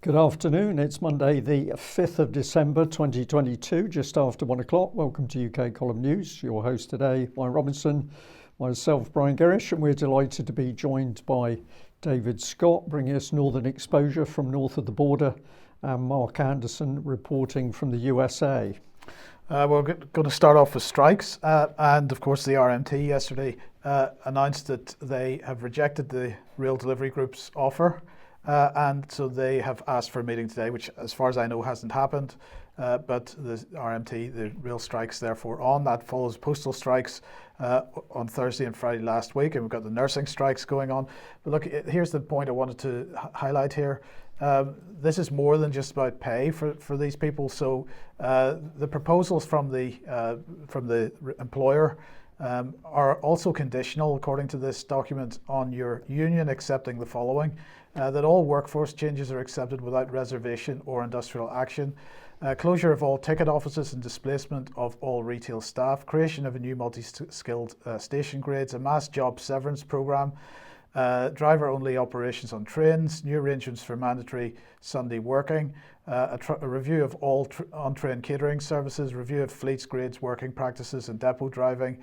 Good afternoon. It's Monday, the 5th of December 2022, just after 1 o'clock. Welcome to UK Column News. Your host today, Mike Robinson, myself, Brian Gerrish, and we're delighted to be joined by David Scott, bringing us Northern exposure from north of the border, and Mark Anderson reporting from the USA. We're going to start off with strikes, and of course the RMT yesterday announced that they have rejected the Rail Delivery Group's offer. And so they have asked for a meeting today, which as far as I know hasn't happened, but the RMT, the rail strikes therefore on. That follows postal strikes on Thursday and Friday last week, and we've got the nursing strikes going on. But look, here's the point I wanted to highlight here. This is more than just about pay for these people. So the proposals from the employer are also conditional, according to this document, on your union accepting the following. That all workforce changes are accepted without reservation or industrial action. Closure of all ticket offices and displacement of all retail staff. Creation of a new multi-skilled station grades. A mass job severance programme. Driver-only operations on trains. New arrangements for mandatory Sunday working. A review of all on-train catering services. Review of fleets, grades, working practices and depot driving.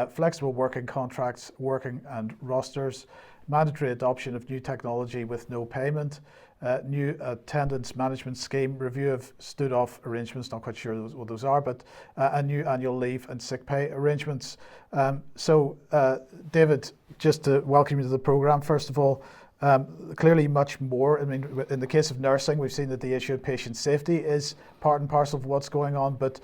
Flexible working contracts, working and rosters. Mandatory adoption of new technology with no payment, new attendance management scheme, review of stood-off arrangements, not quite sure what those are, but a new annual leave and sick pay arrangements. David, just to welcome you to the programme, first of all, clearly much more. I mean, in the case of nursing, we've seen that the issue of patient safety is part and parcel of what's going on, but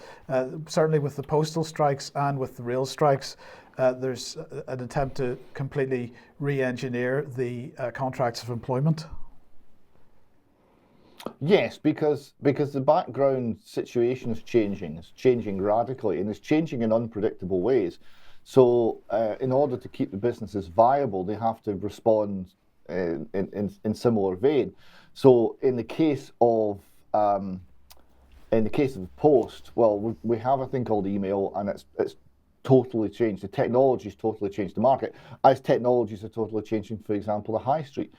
certainly with the postal strikes and with the rail strikes, there's an attempt to completely re-engineer the contracts of employment. Yes, because the background situation is changing. It's changing radically, and it's changing in unpredictable ways. So in order to keep the businesses viable, they have to respond in similar vein. So in the case of the post, well, we have a thing called email, and it's totally changed. The technology's totally changed the market, as technologies are totally changing, for example, the high street.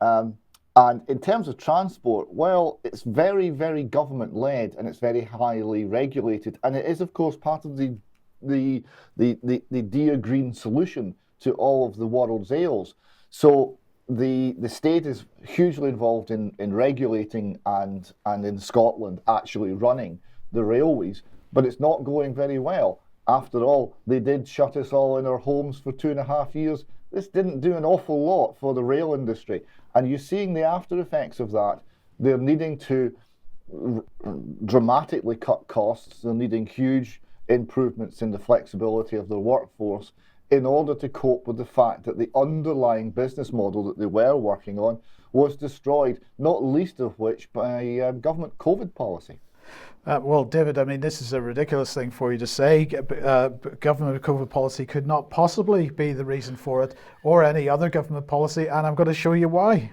And in terms of transport, well, it's very, very government-led, and it's very highly regulated, and it is, of course, part of the dear green solution to all of the world's ails. So the state is hugely involved in regulating and in Scotland actually running the railways, but it's not going very well. After all, they did shut us all in our homes for 2.5 years. This didn't do an awful lot for the rail industry. And you're seeing the after effects of that. They're needing to dramatically cut costs. They're needing huge improvements in the flexibility of their workforce in order to cope with the fact that the underlying business model that they were working on was destroyed, not least of which by government COVID policy. Well, David, I mean, this is a ridiculous thing for you to say. Government COVID policy could not possibly be the reason for it, or any other government policy, and I'm going to show you why.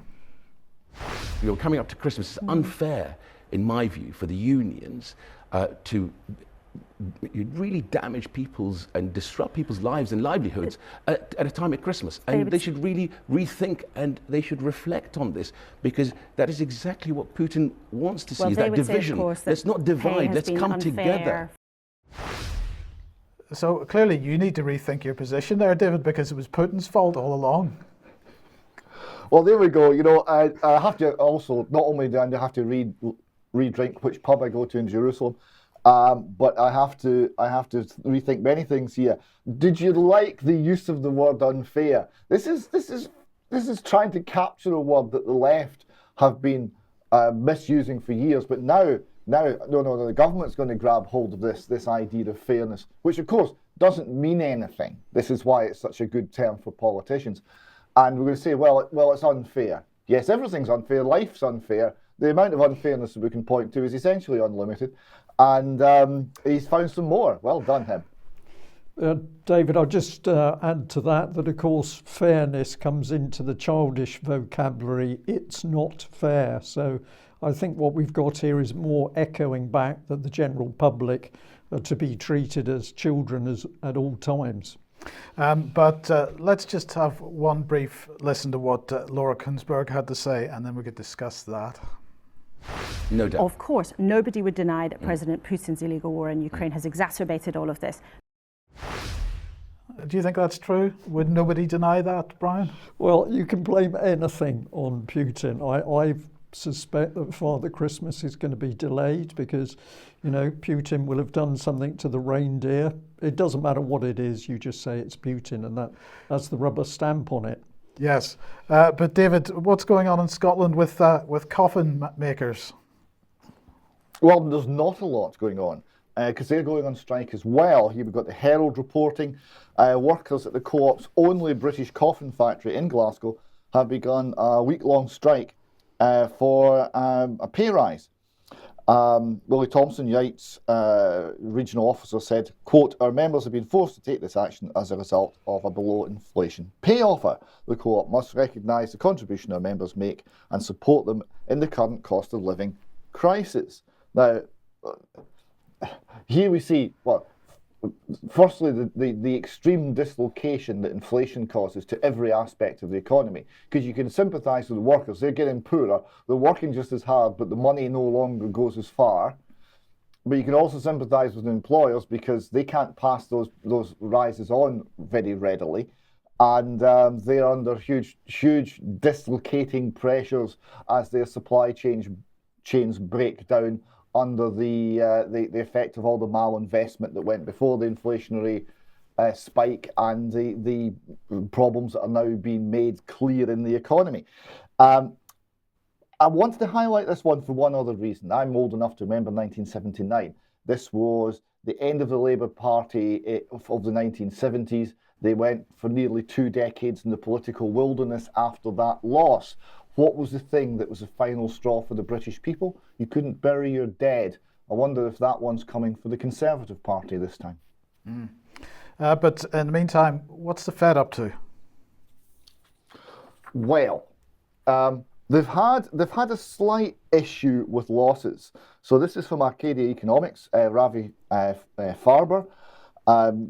You're coming up to Christmas. It's unfair, in my view, for the unions to really damage people's and disrupt people's lives and livelihoods at a time at Christmas. And they should really rethink and they should reflect on this, because that is exactly what Putin wants to see, is that division. Let's not divide, let's come together. So clearly you need to rethink your position there, David, because it was Putin's fault all along. Well, there we go. You know, I have to also, not only do I have to re-drink which pub I go to in Jerusalem, but I have to rethink many things here. Did you like the use of the word unfair? This is trying to capture a word that the left have been misusing for years. But now, the government's going to grab hold of this idea of fairness, which of course doesn't mean anything. This is why it's such a good term for politicians. And we're going to say, well, it's unfair. Yes, everything's unfair. Life's unfair. The amount of unfairness that we can point to is essentially unlimited. And he's found some more. Well done, him. David, I'll just add to that of course fairness comes into the childish vocabulary. It's not fair. So I think what we've got here is more echoing back that the general public are to be treated as children at all times. But let's just have one brief listen to what Laura Kunsberg had to say, and then we could discuss that. No doubt. Of course, nobody would deny that President Putin's illegal war in Ukraine has exacerbated all of this. Do you think that's true? Would nobody deny that, Brian? Well, you can blame anything on Putin. I suspect that Father Christmas is going to be delayed because, Putin will have done something to the reindeer. It doesn't matter what it is, you just say it's Putin, and that's the rubber stamp on it. Yes. But David, what's going on in Scotland with coffin makers? Well, there's not a lot going on because they're going on strike as well. Here we've got the Herald reporting. Workers at the Co-op's only British coffin factory in Glasgow have begun a week-long strike for a pay rise. Willie Thompson, Yates regional officer, said, quote, "Our members have been forced to take this action as a result of a below-inflation pay offer. The Co-op must recognise the contribution our members make and support them in the current cost of living crisis." Now, here we see, firstly, the extreme dislocation that inflation causes to every aspect of the economy. Because you can sympathise with the workers. They're getting poorer. They're working just as hard, but the money no longer goes as far. But you can also sympathise with the employers because they can't pass those rises on very readily. And they're under huge dislocating pressures as their supply chains break down under the effect of all the malinvestment that went before the inflationary spike and the problems that are now being made clear in the economy. I wanted to highlight this one for one other reason. I'm old enough to remember 1979. This was the end of the Labour Party of the 1970s. They went for nearly 2 decades in the political wilderness after that loss. What was the thing that was the final straw for the British people? You couldn't bury your dead. I wonder if that one's coming for the Conservative Party this time. But in the meantime, what's the Fed up to? Well, they've had a slight issue with losses. So this is from Arcadia Economics, Ravi Farber,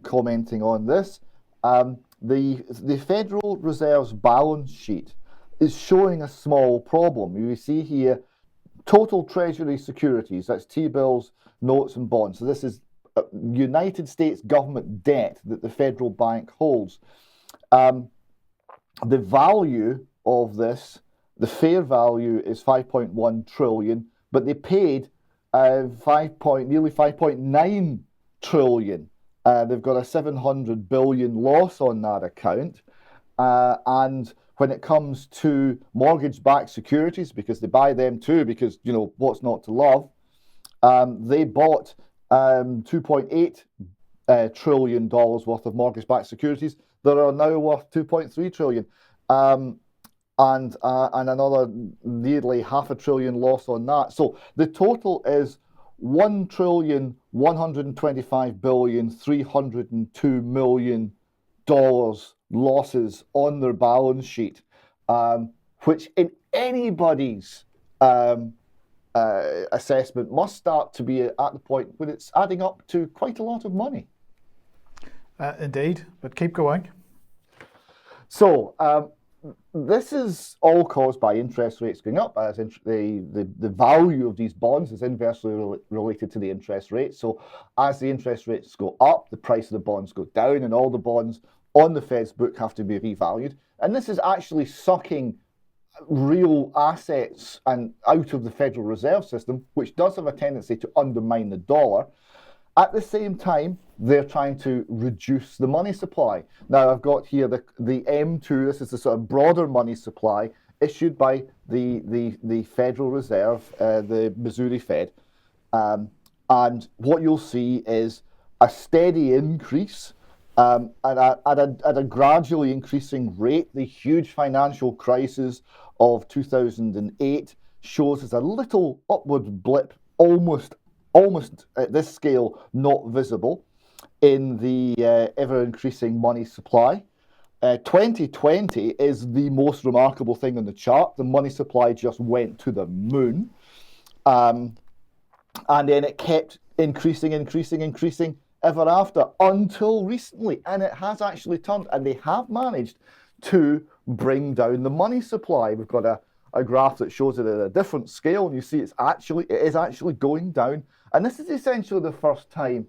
commenting on this. The Federal Reserve's balance sheet is showing a small problem. You see here, total Treasury securities, that's T-bills, notes and bonds. So this is United States government debt that the federal bank holds. The value of this, the fair value is 5.1 trillion, but they paid nearly 5.9 trillion. They've got a 700 billion loss on that account. And when it comes to mortgage-backed securities, because they buy them too, because, what's not to love, they bought $2.8 trillion worth of mortgage-backed securities that are now worth 2.3 trillion. And another nearly $500 billion loss on that. So the total is $1,125,302,000,000 losses on their balance sheet, which in anybody's assessment must start to be at the point when it's adding up to quite a lot of money. Indeed, but keep going. So this is all caused by interest rates going up, as the value of these bonds is inversely related to the interest rate. So as the interest rates go up, the price of the bonds go down, and all the bonds on the Fed's book have to be revalued. And this is actually sucking real assets and out of the Federal Reserve System, which does have a tendency to undermine the dollar. At the same time, they're trying to reduce the money supply. Now, I've got here the M2, this is the sort of broader money supply issued by the Federal Reserve, the Missouri Fed. And what you'll see is a steady increase at a gradually increasing rate. The huge financial crisis of 2008 shows us a little upward blip, almost at this scale not visible in the ever-increasing money supply. 2020 is the most remarkable thing on the chart. The money supply just went to the moon. And then it kept increasing ever after until recently, and it has actually turned, and they have managed to bring down the money supply. We've got a a graph that shows it at a different scale, and you see it is actually going down. And this is essentially the first time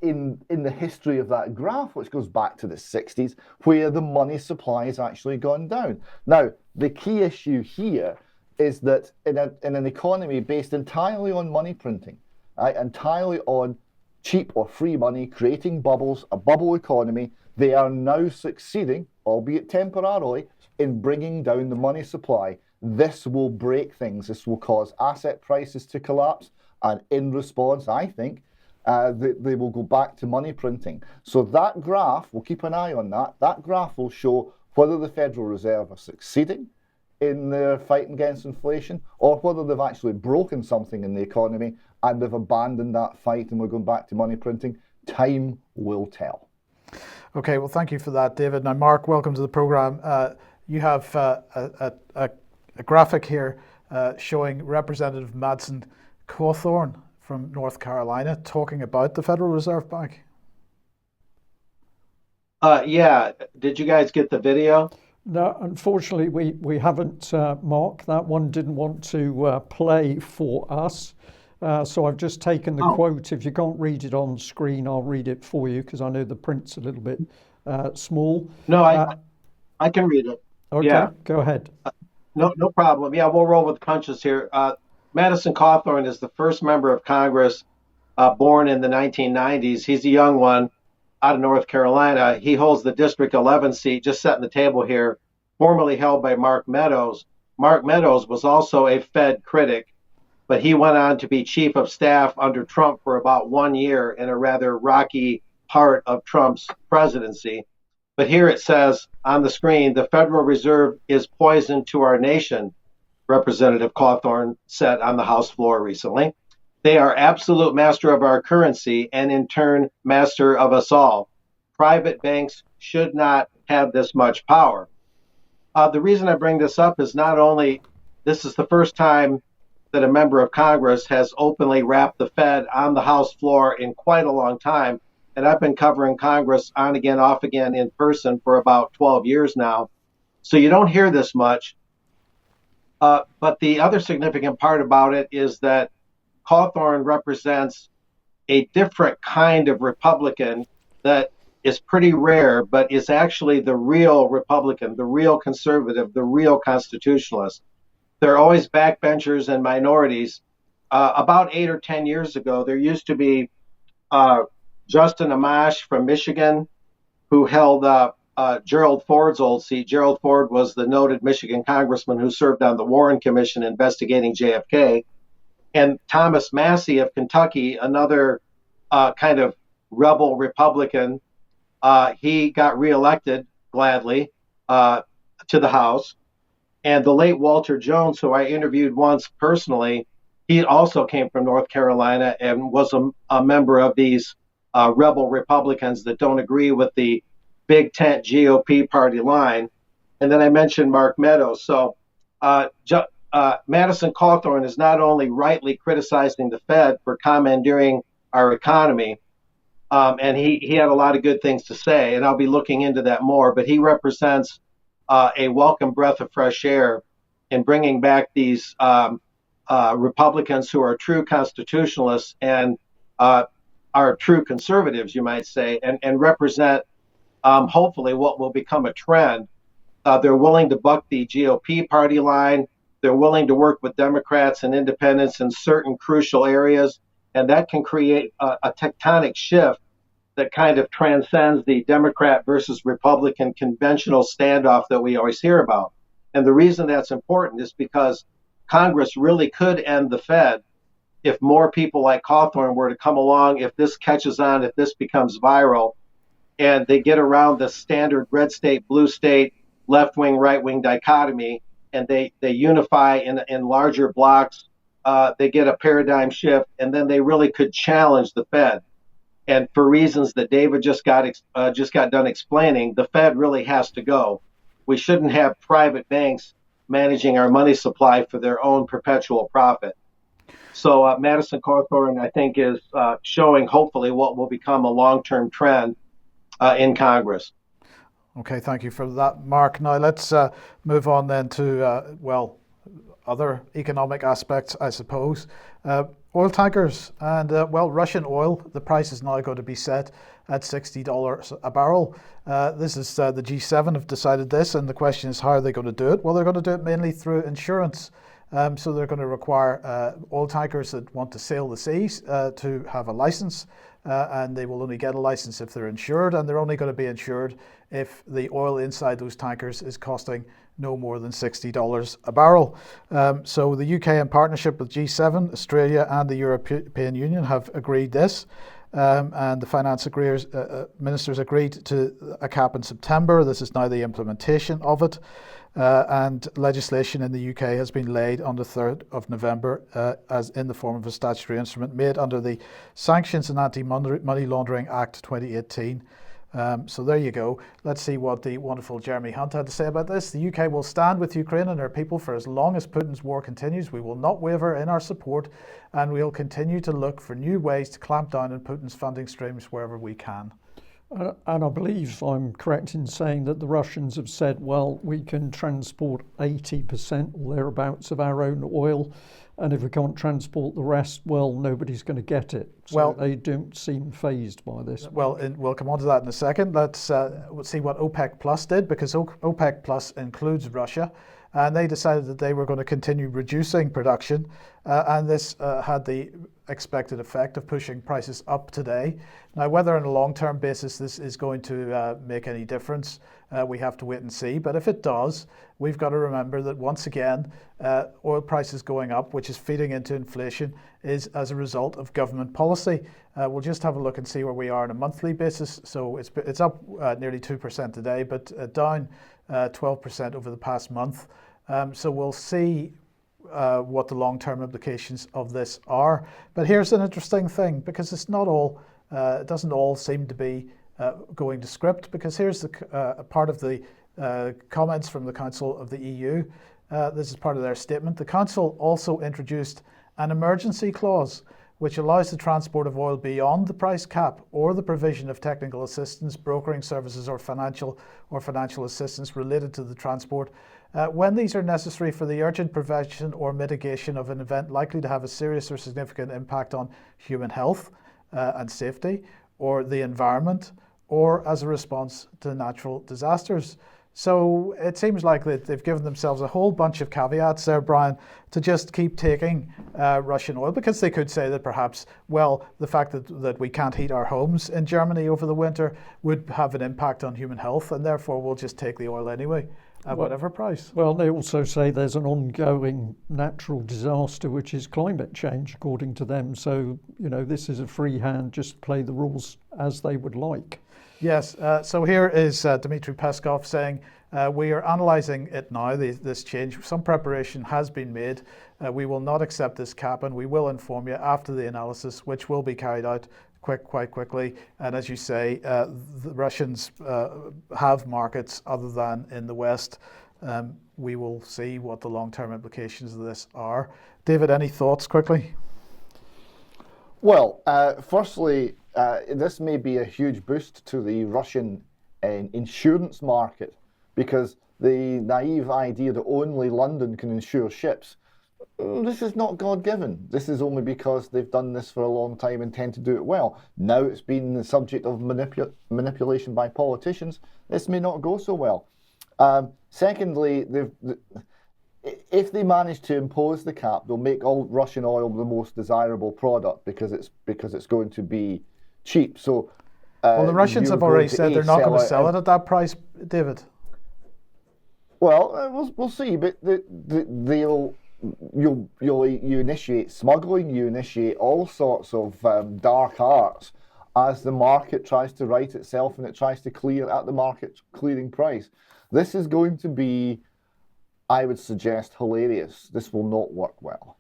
in the history of that graph, which goes back to the 60s, where the money supply has actually gone down. Now, the key issue here is that in an economy based entirely on money printing, right, entirely on cheap or free money, creating bubbles, a bubble economy, they are now succeeding, albeit temporarily, in bringing down the money supply. This will break things. This will cause asset prices to collapse. And in response, I think, they will go back to money printing. So that graph, we'll keep an eye on that. That graph will show whether the Federal Reserve are succeeding in their fight against inflation, or whether they've actually broken something in the economy and they've abandoned that fight and we're going back to money printing. Time will tell. Okay, well, thank you for that, David. Now, Mark, welcome to the program. You have a graphic here showing Representative Madsen Cawthorn from North Carolina talking about the Federal Reserve Bank. Yeah, did you guys get the video? No, unfortunately, we haven't, Mark. That one didn't want to play for us. So I've just taken the quote. If you can't read it on screen, I'll read it for you because I know the print's a little bit small. No, I can read it. Okay, yeah. Go ahead. No problem. Yeah, we'll roll with punches here. Madsen Cawthorn is the first member of Congress born in the 1990s. He's a young one out of North Carolina. He holds the District 11 seat, just setting the table here, formerly held by Mark Meadows. Mark Meadows was also a Fed critic, but he went on to be chief of staff under Trump for about 1 year in a rather rocky part of Trump's presidency. But here it says on the screen, the Federal Reserve is poison to our nation, Representative Cawthorn said on the House floor recently. They are absolute master of our currency and in turn, master of us all. Private banks should not have this much power. The reason I bring this up is not only this is the first time that a member of Congress has openly rapped the Fed on the House floor in quite a long time. And I've been covering Congress on again, off again in person for about 12 years now. So you don't hear this much. But the other significant part about it is that Cawthorn represents a different kind of Republican that is pretty rare, but is actually the real Republican, the real conservative, the real constitutionalist. They're always backbenchers and minorities. About 8 or 10 years ago, there used to be Justin Amash from Michigan, who held Gerald Ford's old seat. Gerald Ford was the noted Michigan congressman who served on the Warren Commission investigating JFK. And Thomas Massey of Kentucky, another kind of rebel Republican, he got reelected gladly to the House. And the late Walter Jones, who I interviewed once personally, he also came from North Carolina and was a member of these rebel Republicans that don't agree with the big tent GOP party line. And then I mentioned Mark Meadows. So Madsen Cawthorn is not only rightly criticizing the Fed for commandeering our economy, and he had a lot of good things to say, and I'll be looking into that more, but he represents a welcome breath of fresh air in bringing back these Republicans who are true constitutionalists and are true conservatives, you might say, and represent hopefully what will become a trend. They're willing to buck the GOP party line. They're willing to work with Democrats and independents in certain crucial areas, and that can create a tectonic shift that kind of transcends the Democrat versus Republican conventional standoff that we always hear about. And the reason that's important is because Congress really could end the Fed if more people like Cawthorn were to come along, if this catches on, if this becomes viral, and they get around the standard red state, blue state, left-wing, right-wing dichotomy, and they unify in larger blocks, they get a paradigm shift, and then they really could challenge the Fed. And for reasons that David just got done explaining, the Fed really has to go. We shouldn't have private banks managing our money supply for their own perpetual profit. So Madsen Cawthorn, I think, is showing hopefully what will become a long-term trend in Congress. Okay, thank you for that, Mark. Now let's move on then to, other economic aspects, I suppose. Oil tankers and, Russian oil, the price is now going to be set at $60 a barrel. This is the G7 have decided this, and the question is, how are they going to do it? Well, they're going to do it mainly through insurance. So they're going to require oil tankers that want to sail the seas to have a license, and they will only get a license if they're insured, and they're only going to be insured if the oil inside those tankers is costing no more than $60 a barrel. So the UK, in partnership with G7, Australia and the European Union, have agreed this. And the finance ministers agreed to a cap in September. This is now the implementation of it. And legislation in the UK has been laid on the 3rd of November as in the form of a statutory instrument made under the Sanctions and Anti-Money Laundering Act 2018. So there you go. Let's see what the wonderful Jeremy Hunt had to say about this. The UK will stand with Ukraine and her people for as long as Putin's war continues. We will not waver in our support, and we'll continue to look for new ways to clamp down on Putin's funding streams wherever we can. And I believe I'm correct in saying that the Russians have said, well, we can transport 80% or thereabouts of our own oil, and if we can't transport the rest, well, nobody's going to get it. So they don't seem fazed by this. Well, we'll come on to that in a second. Let's see what OPEC Plus did, because OPEC Plus includes Russia, and they decided that they were going to continue reducing production, and this had the expected effect of pushing prices up today. Now, whether on a long-term basis this is going to make any difference, we have to wait and see. But if it does, we've got to remember that once again, oil prices going up, which is feeding into inflation, is as a result of government policy. We'll just have a look and see where we are on a monthly basis. So it's up nearly 2% today, but down 12% over the past month. So we'll see what the long-term implications of this are. But here's an interesting thing, because it's not all, it doesn't all seem to be going to script, because here's the a part of the comments from the Council of the EU. This is part of their statement. The Council also introduced an emergency clause which allows the transport of oil beyond the price cap or the provision of technical assistance, brokering services or financial assistance related to the transport when these are necessary for the urgent prevention or mitigation of an event likely to have a serious or significant impact on human health and safety, or the environment, or as a response to natural disasters. So it seems like that they've given themselves a whole bunch of caveats there, Brian, to just keep taking Russian oil, because they could say that perhaps, well, the fact that we can't heat our homes in Germany over the winter would have an impact on human health, and therefore we'll just take the oil anyway at whatever price. Well, they also say there's an ongoing natural disaster, which is climate change, according to them. So, this is a free hand, just play the rules as they would like. Yes, so here is Dmitry Peskov saying, we are analysing it now, this change. Some preparation has been made. We will not accept this cap, and we will inform you after the analysis, which will be carried out quite quickly. And as you say, the Russians have markets other than in the West. We will see what the long-term implications of this are. David, any thoughts quickly? Well, firstly, this may be a huge boost to the Russian insurance market, because the naive idea that only London can insure ships, this is not God-given. This is only because they've done this for a long time and tend to do it well. Now it's been the subject of manipulation by politicians. This may not go so well. Secondly, if they manage to impose the cap, they'll make all Russian oil the most desirable product because it's going to be cheap. So, well, the Russians have already said they're not going to sell it at that price, David. Well, we'll see, but you initiate smuggling, you initiate all sorts of dark arts as the market tries to right itself and it tries to clear at the market clearing price. This is going to be, I would suggest, hilarious. This will not work well.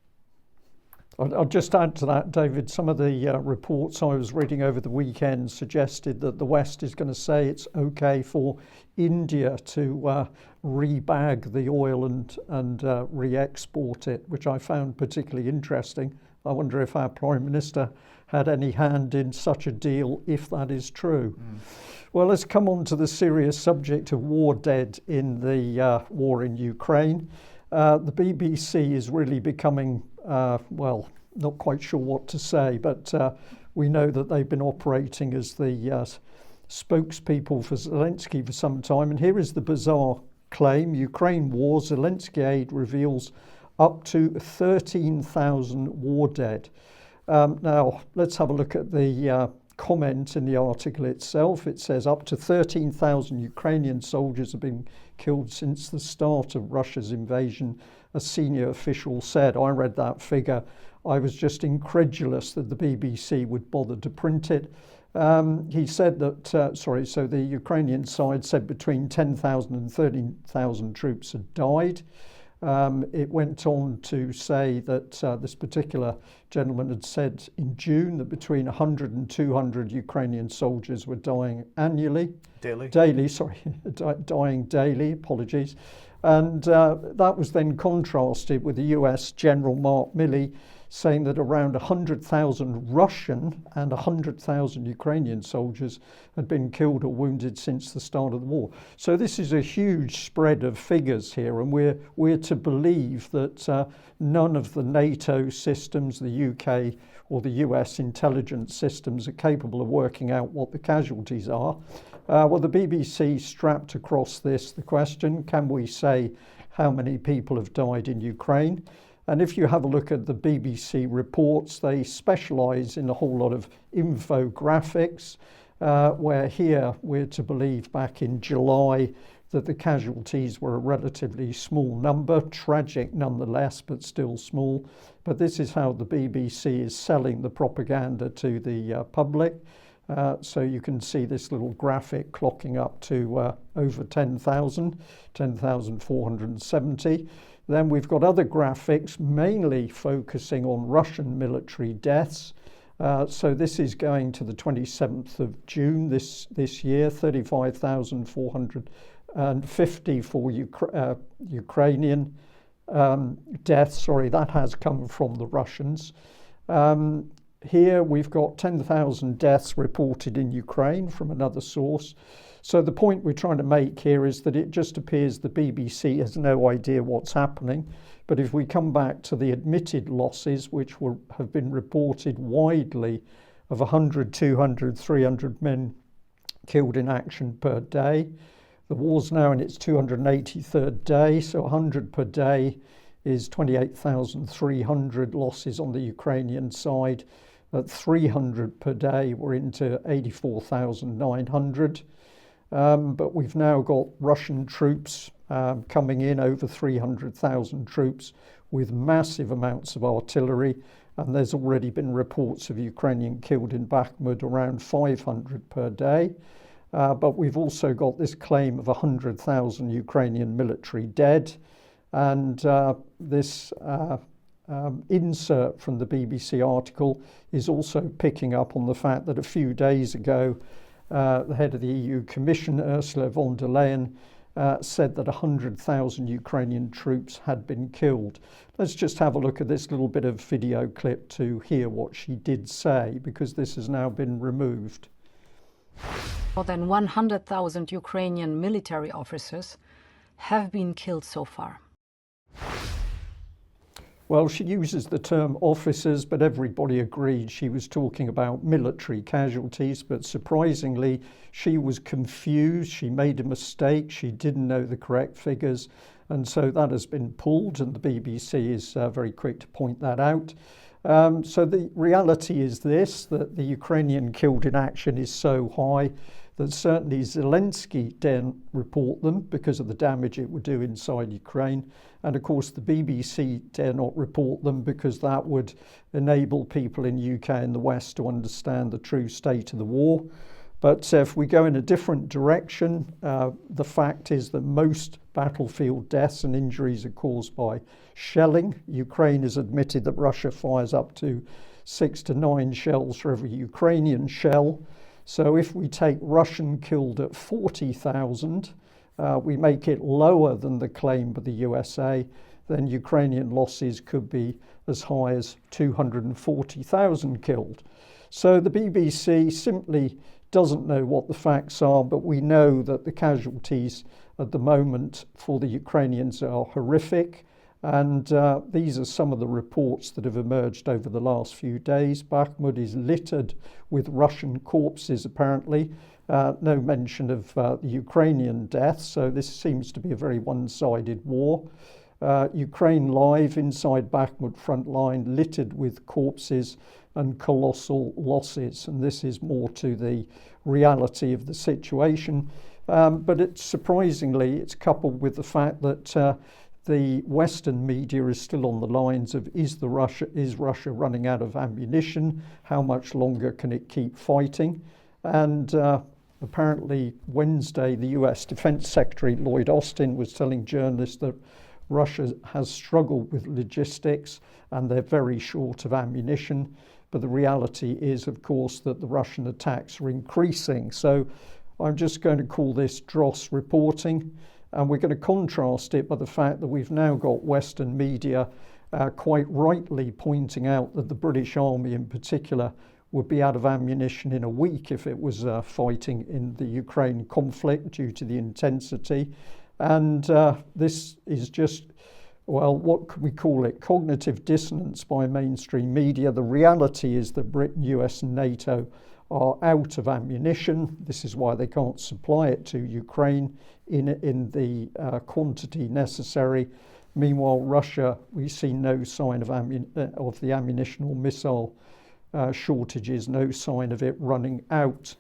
I'll just add to that, David. Some of the reports I was reading over the weekend suggested that the West is going to say it's okay for India to rebag the oil and re-export it, which I found particularly interesting. I wonder if our Prime Minister had any hand in such a deal, if that is true. Well, let's come on to the serious subject of war dead in the war in Ukraine. The BBC is really becoming, well, not quite sure what to say, but we know that they've been operating as the spokespeople for Zelensky for some time. And here is the bizarre claim: Ukraine war, Zelensky aid reveals up to 13,000 war dead. Now, let's have a look at the comment in the article itself. It says up to 13,000 Ukrainian soldiers have been killed since the start of Russia's invasion, a senior official said. I read that figure. I was just incredulous that the BBC would bother to print it. He said that, so the Ukrainian side said between 10,000 and 13,000 troops had died. It went on to say that this particular gentleman had said in June that between 100 and 200 Ukrainian soldiers were dying annually. Dying daily, apologies. And that was then contrasted with the US General Mark Milley saying that around 100,000 Russian and 100,000 Ukrainian soldiers had been killed or wounded since the start of the war. So this is a huge spread of figures here, and we're to believe that none of the NATO systems, the UK or the US intelligence systems, are capable of working out what the casualties are. Well, the BBC strapped across this the question: can we say how many people have died in Ukraine? And if you have a look at the BBC reports, they specialise in a whole lot of infographics, where here we're to believe back in July that the casualties were a relatively small number, tragic nonetheless, but still small. But this is how the BBC is selling the propaganda to the public. So you can see this little graphic clocking up to over 10,000, 10,470. Then we've got other graphics mainly focusing on Russian military deaths. So this is going to the 27th of June this year, 35,450 for Ukrainian deaths. Sorry, that has come from the Russians. Here we've got 10,000 deaths reported in Ukraine from another source. So the point we're trying to make here is that it just appears the BBC has no idea what's happening. But if we come back to the admitted losses, which have been reported widely, of 100, 200, 300 men killed in action per day. The war's now in its 283rd day, so 100 per day is 28,300 losses on the Ukrainian side. At 300 per day, we're into 84,900. But we've now got Russian troops coming in, over 300,000 troops with massive amounts of artillery. And there's already been reports of Ukrainian killed in Bakhmut, around 500 per day. But we've also got this claim of 100,000 Ukrainian military dead. And this insert from the BBC article is also picking up on the fact that a few days ago, the head of the EU Commission, Ursula von der Leyen, said that 100,000 Ukrainian troops had been killed. Let's just have a look at this little bit of video clip to hear what she did say, because this has now been removed. More than 100,000 Ukrainian military officers have been killed so far. Well, she uses the term officers, but everybody agreed she was talking about military casualties. But surprisingly, she was confused. She made a mistake. She didn't know the correct figures. And so that has been pulled, and the BBC is very quick to point that out. So the reality is this, that the Ukrainian killed in action is so high that certainly Zelensky didn't report them because of the damage it would do inside Ukraine. And of course, the BBC dare not report them because that would enable people in UK and the West to understand the true state of the war. But if we go in a different direction, the fact is that most battlefield deaths and injuries are caused by shelling. Ukraine has admitted that Russia fires up to 6 to 9 shells for every Ukrainian shell. So if we take Russian killed at 40,000, we make it lower than the claim by the USA, then Ukrainian losses could be as high as 240,000 killed. So the BBC simply doesn't know what the facts are, but we know that the casualties at the moment for the Ukrainians are horrific. And these are some of the reports that have emerged over the last few days. Bakhmut is littered with Russian corpses, apparently. No mention of the Ukrainian deaths, so this seems to be a very one-sided war. Ukraine live inside Bakhmut front line, littered with corpses and colossal losses. And this is more to the reality of the situation. But surprisingly, it's coupled with the fact that the Western media is still on the lines of, is Russia running out of ammunition? How much longer can it keep fighting? And apparently Wednesday, the US Defense Secretary Lloyd Austin was telling journalists that Russia has struggled with logistics and they're very short of ammunition. But the reality is, of course, that the Russian attacks are increasing. So I'm just going to call this dross reporting. And we're going to contrast it by the fact that we've now got Western media quite rightly pointing out that the British Army in particular would be out of ammunition in a week if it was fighting in the Ukraine conflict due to the intensity. And this is just, well, what could we call it? Cognitive dissonance by mainstream media. The reality is that Britain, US and NATO are out of ammunition. This is why they can't supply it to Ukraine in the quantity necessary. Meanwhile, Russia, we see no sign of the ammunition or missile shortages, no sign of it running out.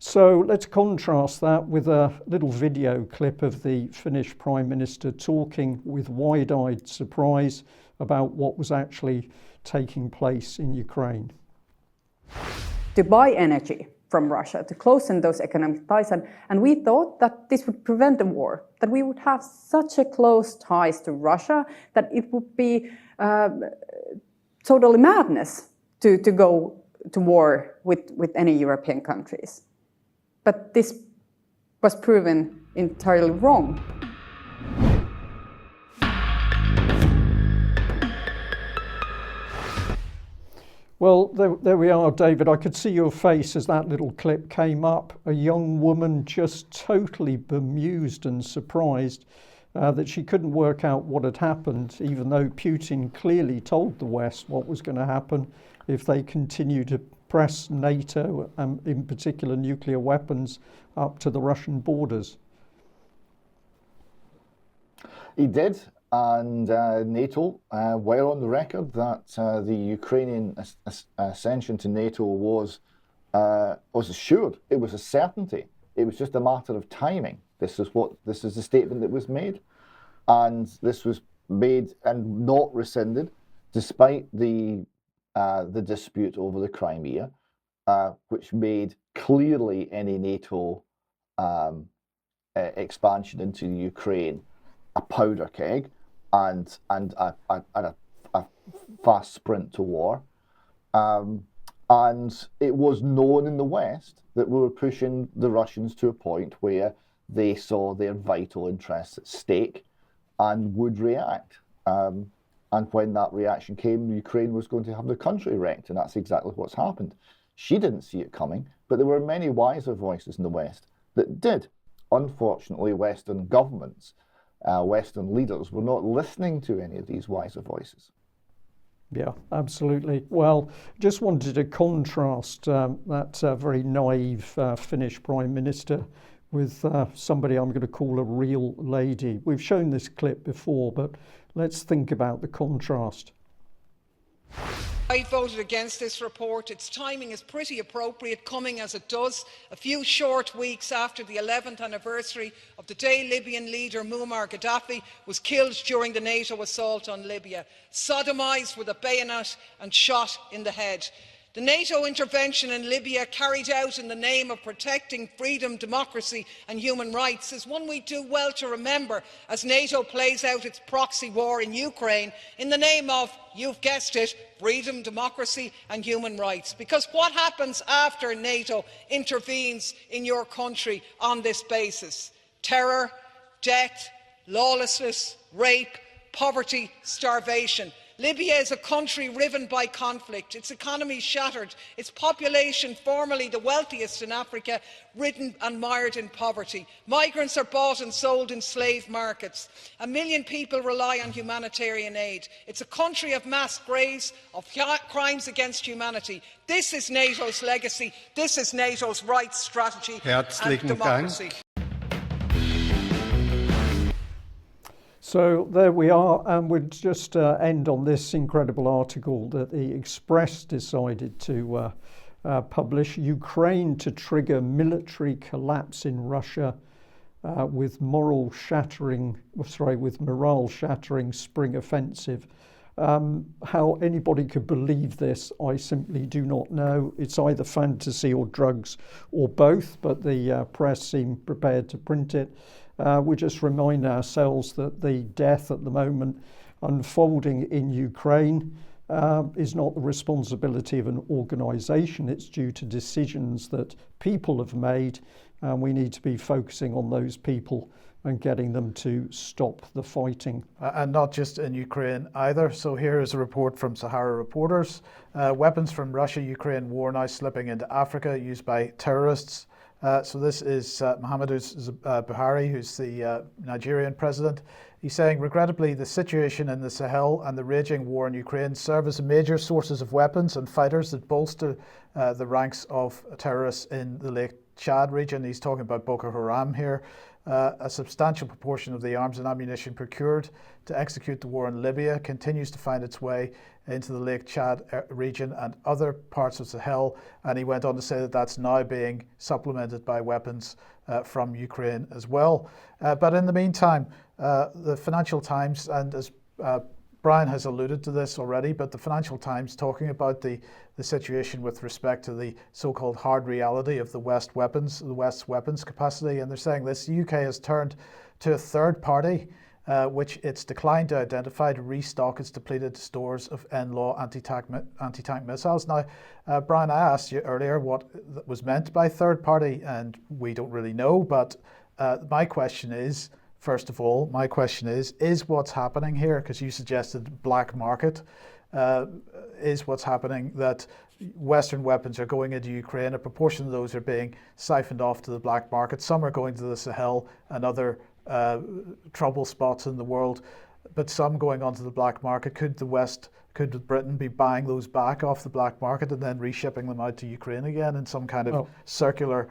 So let's contrast that with a little video clip of the Finnish Prime Minister talking with wide-eyed surprise about what was actually taking place in Ukraine. To buy energy from Russia, to close in those economic ties. And we thought that this would prevent the war, that we would have such a close ties to Russia that it would be totally madness to go to war with any European countries. But this was proven entirely wrong. Well, there we are, David. I could see your face as that little clip came up. A young woman just totally bemused and surprised that she couldn't work out what had happened, even though Putin clearly told the West what was going to happen if they continue to press NATO, and in particular nuclear weapons, up to the Russian borders. He did. And NATO were on the record that the Ukrainian ascension to NATO was assured. It was a certainty. It was just a matter of timing. This is the statement that was made, and this was made and not rescinded, despite the dispute over the Crimea, which made clearly any NATO expansion into Ukraine a powder keg. And a fast sprint to war. And it was known in the West that we were pushing the Russians to a point where they saw their vital interests at stake and would react. And when that reaction came, Ukraine was going to have the country wrecked, and that's exactly what's happened. She didn't see it coming, but there were many wiser voices in the West that did. Unfortunately, Western governments, Western leaders were not listening to any of these wiser voices. Yeah, absolutely. Well, just wanted to contrast that very naive Finnish Prime Minister with somebody I'm going to call a real lady. We've shown this clip before, but let's think about the contrast. I voted against this report. Its timing is pretty appropriate, coming as it does a few short weeks after the 11th anniversary of the day Libyan leader Muammar Gaddafi was killed during the NATO assault on Libya, sodomised with a bayonet and shot in the head. The NATO intervention in Libya, carried out in the name of protecting freedom, democracy and human rights, is one we do well to remember as NATO plays out its proxy war in Ukraine in the name of, you've guessed it, freedom, democracy and human rights. Because what happens after NATO intervenes in your country on this basis? Terror, death, lawlessness, rape, poverty, starvation. Libya is a country riven by conflict, its economy shattered, its population, formerly the wealthiest in Africa, ridden and mired in poverty. Migrants are bought and sold in slave markets. 1 million people rely on humanitarian aid. It's a country of mass graves, of crimes against humanity. This is NATO's legacy. This is NATO's rights strategy and democracy. So there we are, and we'll just end on this incredible article that the Express decided to publish. Ukraine to trigger military collapse in Russia with morale-shattering spring offensive. How anybody could believe this, I simply do not know. It's either fantasy or drugs or both, but the press seem prepared to print it. We just remind ourselves that the death at the moment unfolding in Ukraine is not the responsibility of an organisation. It's due to decisions that people have made, and we need to be focusing on those people and getting them to stop the fighting. And not just in Ukraine either. So here is a report from Sahara Reporters. Weapons from Russia-Ukraine war now slipping into Africa used by terrorists. So this is Muhammadu Buhari, who's the Nigerian president. He's saying, regrettably, the situation in the Sahel and the raging war in Ukraine serve as major sources of weapons and fighters that bolster the ranks of terrorists in the Lake Chad region. He's talking about Boko Haram here. A substantial proportion of the arms and ammunition procured to execute the war in Libya continues to find its way into the Lake Chad region and other parts of Sahel. And he went on to say that that's now being supplemented by weapons from Ukraine as well. But in the meantime, the Financial Times, and as Brian has alluded to this already, but the Financial Times talking about the situation with respect to the so-called hard reality of the West's weapons capacity. And they're saying this: the UK has turned to a third party, which it's declined to identify, to restock its depleted stores of NLAW anti-tank missiles. Now, Brian, I asked you earlier what was meant by third party, and we don't really know, but my question is, first of all, is what's happening here, because you suggested black market, is what's happening that Western weapons are going into Ukraine, a proportion of those are being siphoned off to the black market, some are going to the Sahel and other trouble spots in the world, but some going onto the black market. Could Britain be buying those back off the black market and then reshipping them out to Ukraine again in some kind of circular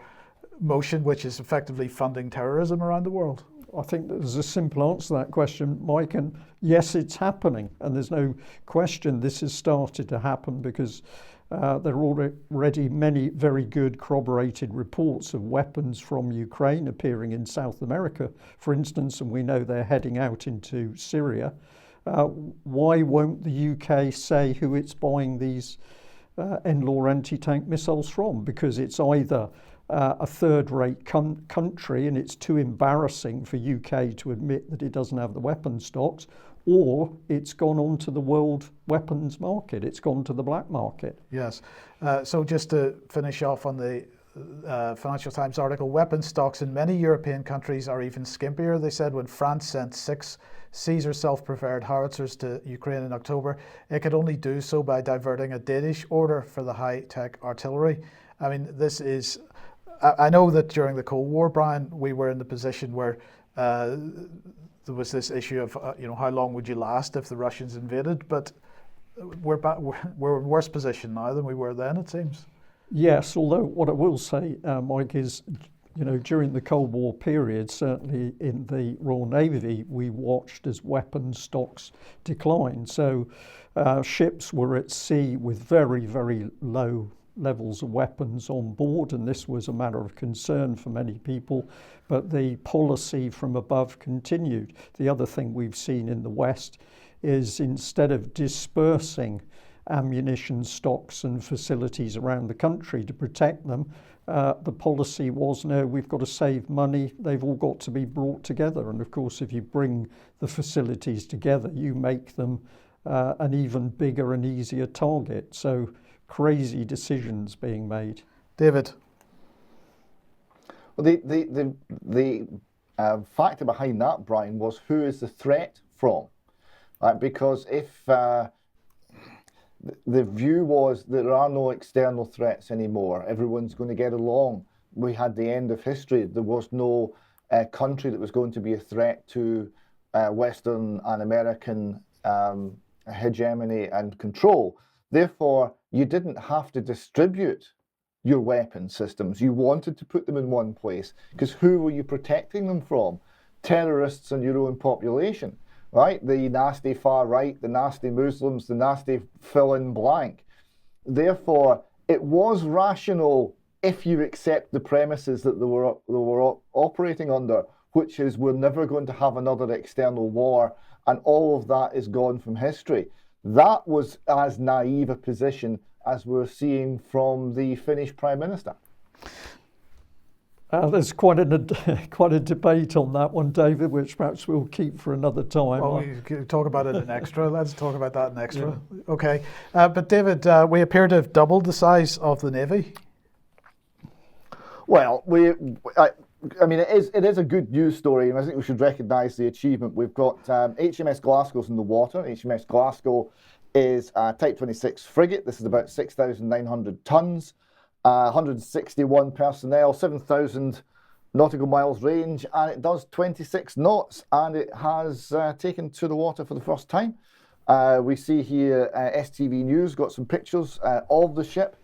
motion, which is effectively funding terrorism around the world? I think there's a simple answer to that question, Mike, and yes, it's happening, and there's no question this has started to happen because there are already many very good corroborated reports of weapons from Ukraine appearing in South America, for instance, and we know they're heading out into Syria. Why won't the UK say who it's buying these NLAW anti-tank missiles from? Because it's either a third-rate country and it's too embarrassing for UK to admit that it doesn't have the weapon stocks, or it's gone on to the world weapons market, it's gone to the black market. Yes. So just to finish off on the Financial Times article, weapon stocks in many European countries are even skimpier. They said when France sent 6 Caesar self-prepared howitzers to Ukraine in October, it could only do so by diverting a Danish order for the high-tech artillery. I mean, this is... I know that during the Cold War, Brian, we were in the position where there was this issue of, how long would you last if the Russians invaded? But we're in worse position now than we were then, it seems. Yes, although what I will say, Mike, is, during the Cold War period, certainly in the Royal Navy, we watched as weapons stocks declined. So ships were at sea with very, very low levels of weapons on board, and this was a matter of concern for many people, but the policy from above continued. The other thing we've seen in the West is, instead of dispersing ammunition stocks and facilities around the country to protect them, the policy was, no, we've got to save money, they've all got to be brought together. And of course, if you bring the facilities together, you make them an even bigger and easier target. So crazy decisions being made. David? Well, the factor behind that, Brian, was who is the threat from? Because if the view was that there are no external threats anymore. Everyone's going to get along. We had the end of history. There was no country that was going to be a threat to Western and American hegemony and control. Therefore, you didn't have to distribute your weapon systems. You wanted to put them in one place, because who were you protecting them from? Terrorists and your own population, right? The nasty far right, the nasty Muslims, the nasty fill in blank. Therefore, it was rational if you accept the premises that they were operating under, which is we're never going to have another external war, and all of that is gone from history. That was as naive a position as we're seeing from the Finnish Prime Minister. There's quite a debate on that one, David, which perhaps we'll keep for another time. Well, we could talk about it in extra. Let's talk about that in extra. Yeah. Okay. But David, we appear to have doubled the size of the Navy. Well, I mean, it is a good news story, and I think we should recognise the achievement. We've got HMS Glasgow's in the water. HMS Glasgow is a Type 26 frigate. This is about 6,900 tonnes, 161 personnel, 7,000 nautical miles range, and it does 26 knots, and it has taken to the water for the first time. We see here STV News got some pictures of the ship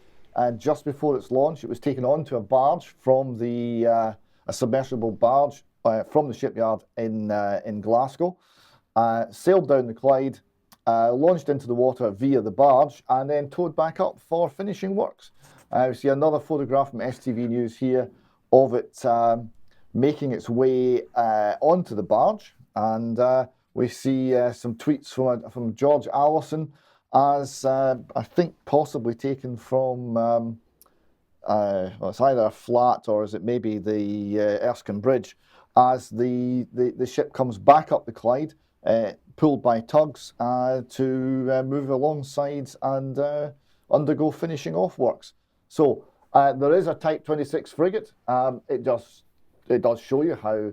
just before its launch. It was taken onto a barge from a submersible barge from the shipyard in Glasgow, sailed down the Clyde, launched into the water via the barge, and then towed back up for finishing works. We see another photograph from STV News here of it making its way onto the barge, and we see some tweets from George Allison as I think possibly taken from well, it's either a flat or is it maybe the Erskine Bridge, as the ship comes back up the Clyde, pulled by tugs to move alongside and undergo finishing off works. So there is a Type 26 frigate. It does show you how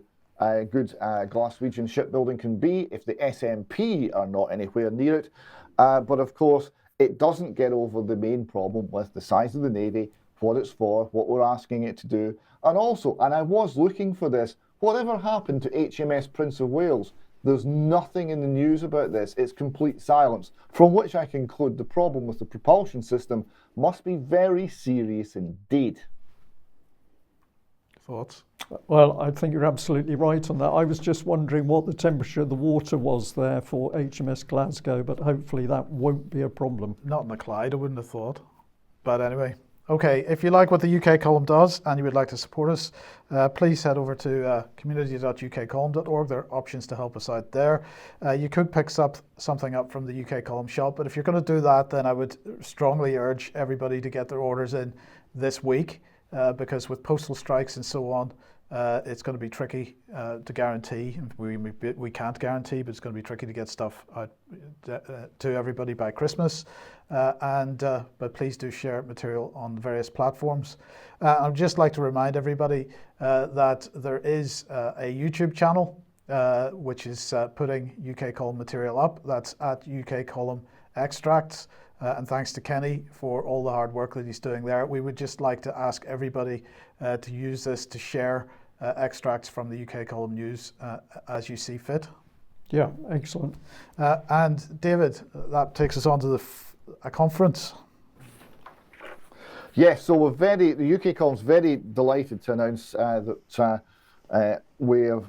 good Glaswegian shipbuilding can be if the SNP are not anywhere near it. But of course, it doesn't get over the main problem with the size of the Navy, what it's for, what we're asking it to do. And also, and I was looking for this, whatever happened to HMS Prince of Wales? There's nothing in the news about this. It's complete silence, from which I conclude the problem with the propulsion system must be very serious indeed. Thoughts? Well, I think you're absolutely right on that. I was just wondering what the temperature of the water was there for HMS Glasgow, but hopefully that won't be a problem. Not in the Clyde, I wouldn't have thought. But anyway. Okay, if you like what the UK column does and you would like to support us, please head over to community.ukcolumn.org. There are options to help us out there. You could pick something up from the UK column shop, but if you're going to do that, then I would strongly urge everybody to get their orders in this week, because with postal strikes and so on, it's going to be tricky to guarantee. We can't guarantee, but it's going to be tricky to get stuff out to everybody by Christmas. But please do share material on the various platforms. I'd just like to remind everybody that there is a YouTube channel which is putting UK column material up. That's at UK column extracts. And thanks to Kenny for all the hard work that he's doing there. We would just like to ask everybody to use this to share extracts from the UK column news as you see fit. Yeah, excellent. And David, that takes us on to a conference. Yes, so the UK column's very delighted to announce that we're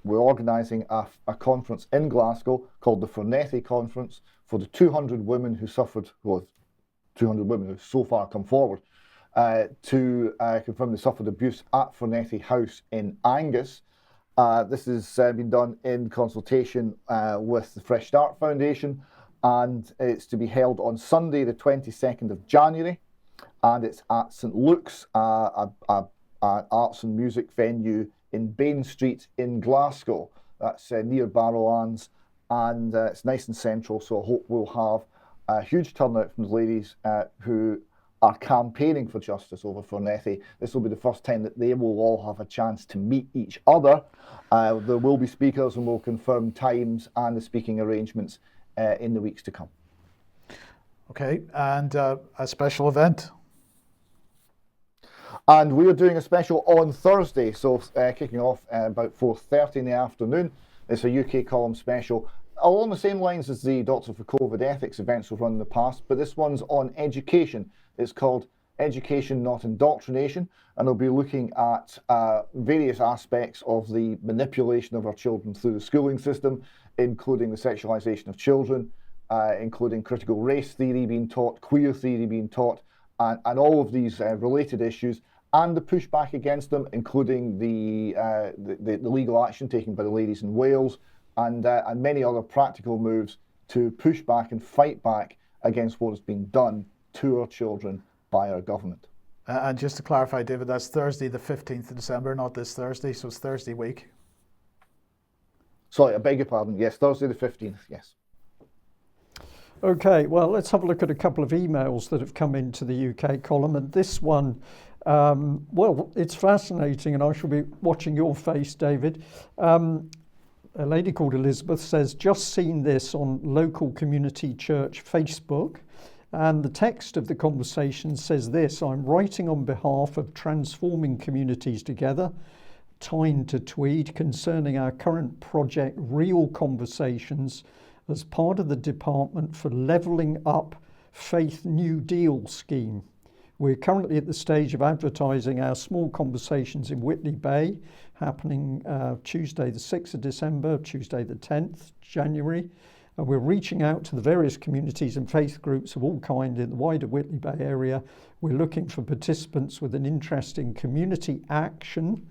organising a conference in Glasgow called the Fornetti Conference for the 200 women who suffered, well, 200 women who so far come forward to confirm they suffered abuse at Fornetti House in Angus. This has been done in consultation with the Fresh Start Foundation, and it's to be held on Sunday, the 22nd of January, and it's at St Luke's, an arts and music venue in Bain Street in Glasgow. That's near Barrowlands, and it's nice and central, so I hope we'll have a huge turnout from the ladies who are campaigning for justice over Fornetti. This will be the first time that they will all have a chance to meet each other. There will be speakers, and we'll confirm times and the speaking arrangements in the weeks to come. Okay, and a special event. And we are doing a special on Thursday, so kicking off about 4:30 in the afternoon. It's a UK column special, along the same lines as the Doctor for COVID ethics events we've run in the past, but this one's on education. It's called Education, Not Indoctrination, and we'll be looking at various aspects of the manipulation of our children through the schooling system, including the sexualisation of children, including critical race theory being taught, queer theory being taught, and all of these related issues, and the pushback against them, including the legal action taken by the ladies in Wales, and many other practical moves to push back and fight back against what has been done to our children by our government. And just to clarify, David, that's Thursday the 15th of December, not this Thursday, so it's Thursday week. Sorry, I beg your pardon. Yes, Thursday the 15th, yes. Okay, well, let's have a look at a couple of emails that have come into the UK column. And this one, well, it's fascinating, and I shall be watching your face, David. A lady called Elizabeth says, just seen this on local community church Facebook. And the text of the conversation says this: I'm writing on behalf of Transforming Communities Together, Tyne to Tweed, concerning our current project, Real Conversations, as part of the Department for Levelling Up Faith New Deal scheme. We're currently at the stage of advertising our small conversations in Whitley Bay, happening Tuesday the 6th of December, Tuesday the 10th January. And we're reaching out to the various communities and faith groups of all kind in the wider Whitley Bay area. We're looking for participants with an interest in community action,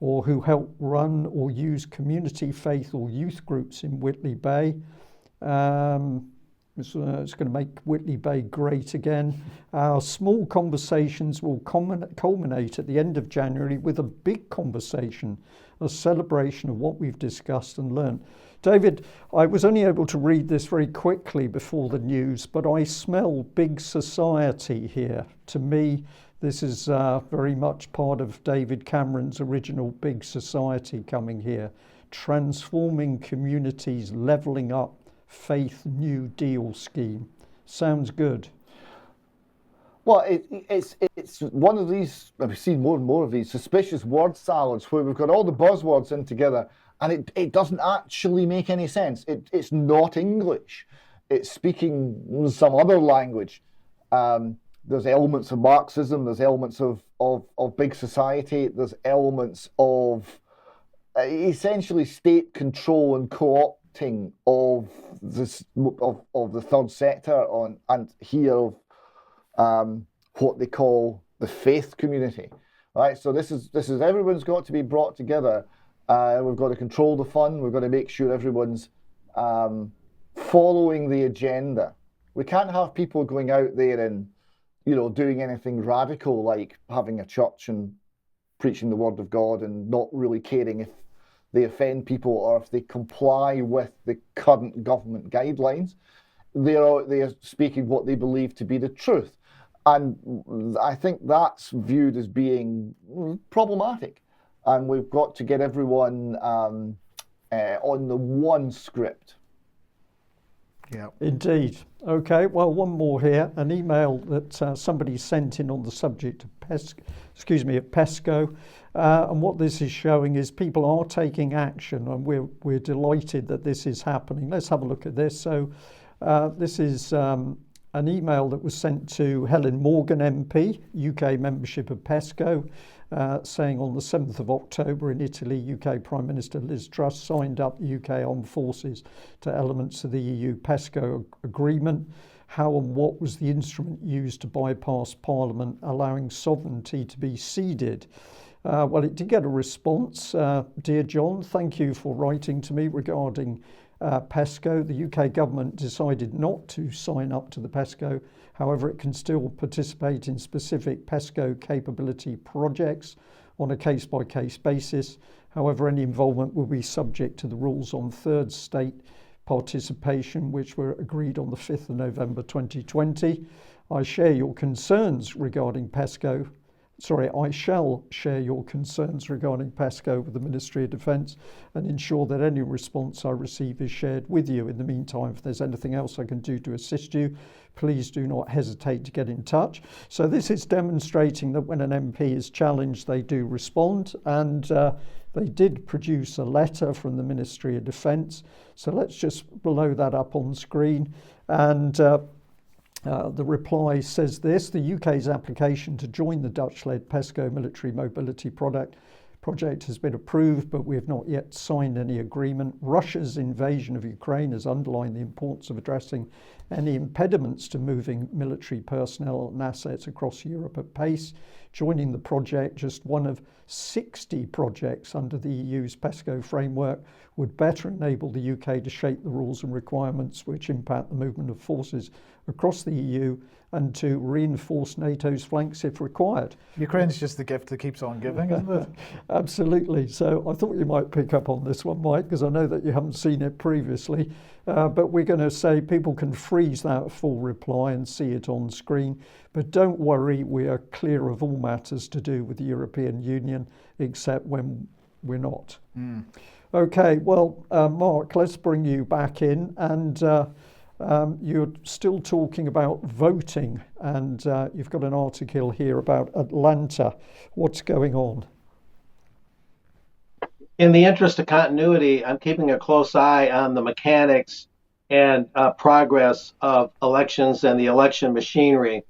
or who help run or use community faith or youth groups in Whitley Bay. It's going to make Whitley Bay great again. Our small conversations will culminate at the end of January with a big conversation, a celebration of what we've discussed and learned. David, I was only able to read this very quickly before the news, but I smell big society here. To me, this is very much part of David Cameron's original big society coming here. Transforming communities, levelling up faith New Deal scheme. Sounds good. Well, it's one of these, we've seen more and more of these suspicious word salads where we've got all the buzzwords in together and it doesn't actually make any sense. It's not English. It's speaking some other language. There's elements of Marxism, there's elements of big society, there's elements of essentially state control and co-opting of the third sector and here of what they call the faith community, right? So this is everyone's got to be brought together. We've got to control the fun. We've got to make sure everyone's following the agenda. We can't have people going out there and doing anything radical like having a church and preaching the word of God and not really caring if they offend people or if they comply with the current government guidelines. They are speaking what they believe to be the truth. And I think that's viewed as being problematic. And we've got to get everyone on the one script. Yeah, indeed. Okay, well, one more here. An email that somebody sent in on the subject of PESCO. And what this is showing is people are taking action, and we're delighted that this is happening. Let's have a look at this. So this is an email that was sent to Helen Morgan MP, UK membership of PESCO, saying on the 7th of October in Italy, UK Prime Minister Liz Truss signed up the UK Armed Forces to elements of the EU PESCO agreement. How and what was the instrument used to bypass Parliament, allowing sovereignty to be ceded? Well, it did get a response. Dear John, thank you for writing to me regarding PESCO. The UK government decided not to sign up to the PESCO. However, it can still participate in specific PESCO capability projects on a case-by-case basis. However, any involvement will be subject to the rules on third state participation, which were agreed on the 5th of November 2020. I share your concerns regarding PESCO I shall share your concerns regarding PESCO with the Ministry of Defence and ensure that any response I receive is shared with you. In the meantime, if there's anything else I can do to assist you, please do not hesitate to get in touch. So this is demonstrating that when an MP is challenged, they do respond, and they did produce a letter from the Ministry of Defence. So let's just blow that up on screen. And the reply says this: the UK's application to join the Dutch-led PESCO military mobility project has been approved, but we have not yet signed any agreement. Russia's invasion of Ukraine has underlined the importance of addressing any impediments to moving military personnel and assets across Europe at pace. Joining the project, just one of 60 projects under the EU's PESCO framework, would better enable the UK to shape the rules and requirements which impact the movement of forces across the EU and to reinforce NATO's flanks if required. Ukraine's just the gift that keeps on giving, isn't it? Absolutely. So I thought you might pick up on this one, Mike, because I know that you haven't seen it previously. But we're going to say people can freeze that full reply and see it on screen. But don't worry, we are clear of all matters to do with the European Union, except when we're not. Okay, well, Mark, let's bring you back in. And you're still talking about voting, and you've got an article here about Atlanta. What's going on? In the interest of continuity, I'm keeping a close eye on the mechanics and progress of elections and the election machinery.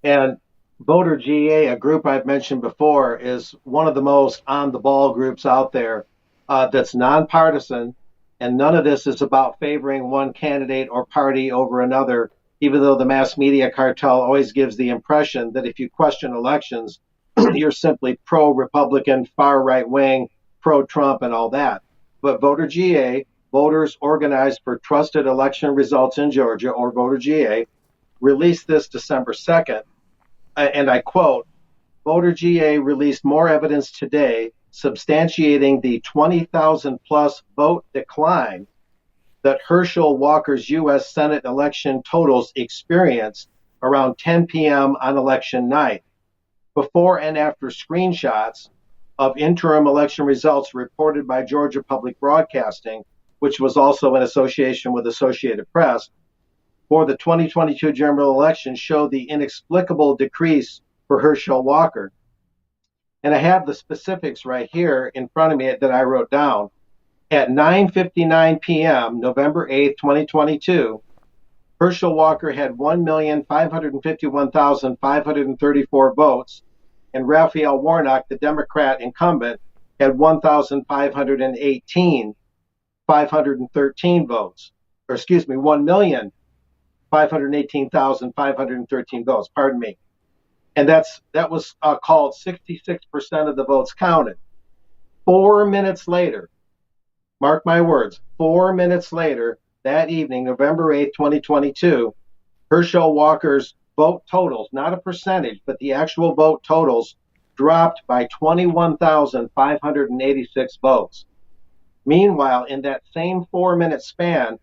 And Voter GA, a group I've mentioned before, is one of the most on-the-ball groups out there that's nonpartisan. And none of this is about favoring one candidate or party over another, even though the mass media cartel always gives the impression that if you question elections, you're simply pro-Republican, far right-wing, pro-Trump, and all that. But Voter GA, Voters Organized for Trusted Election Results in Georgia, or Voter GA, released this December 2nd. And I quote, Voter GA released more evidence today substantiating the 20,000 plus vote decline that Herschel Walker's U.S. Senate election totals experienced around 10 p.m. on election night. Before and after screenshots of interim election results reported by Georgia Public Broadcasting, which was also in association with Associated Press, for the 2022 general election showed the inexplicable decrease for Herschel Walker. And I have the specifics right here in front of me that I wrote down. At 9:59 p.m., November 8th, 2022, Herschel Walker had 1,551,534 votes, and Raphael Warnock, the Democrat incumbent, had 1,513 votes. Or excuse me, 1,518,513 votes, pardon me. And that was called 66% of the votes counted. 4 minutes later, mark my words, 4 minutes later, that evening, November 8th, 2022, Herschel Walker's vote totals, not a percentage, but the actual vote totals, dropped by 21,586 votes. Meanwhile, in that same 4 minute span,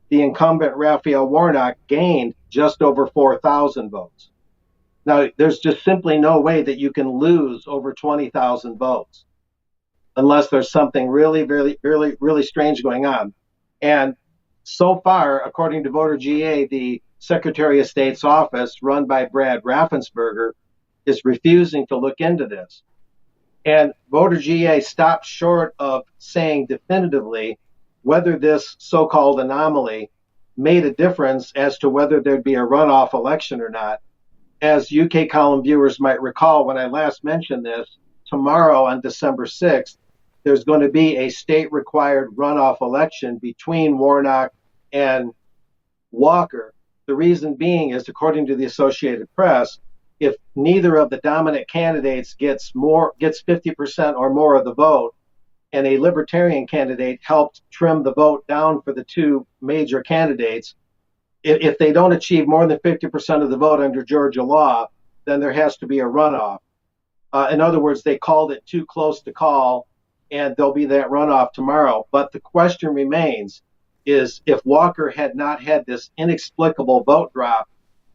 the incumbent Raphael Warnock gained just over 4,000 votes. Now, there's just simply no way that you can lose over 20,000 votes unless there's something really, really, really, really strange going on. And so far, according to Voter GA, the Secretary of State's office, run by Brad Raffensperger, is refusing to look into this. And Voter GA stopped short of saying definitively whether this so-called anomaly made a difference as to whether there'd be a runoff election or not. As UK column viewers might recall, when I last mentioned this, tomorrow on December 6th, there's going to be a state-required runoff election between Warnock and Walker. The reason being is, according to the Associated Press, if neither of the dominant candidates gets 50% or more of the vote, and a libertarian candidate helped trim the vote down for the two major candidates, if they don't achieve more than 50% of the vote under Georgia law, then there has to be a runoff. In other words, they called it too close to call, and there'll be that runoff tomorrow. But the question remains is, if Walker had not had this inexplicable vote drop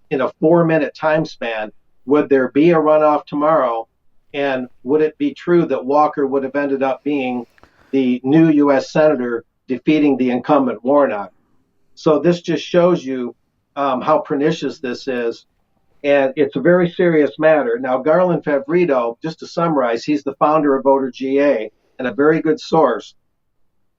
in a 4 minute time span, would there be a runoff tomorrow? And would it be true that Walker would have ended up being the new U.S. Senator defeating the incumbent Warnock? So this just shows you how pernicious this is. And it's a very serious matter. Now, Garland Favorito, just to summarize, he's the founder of Voter GA and a very good source.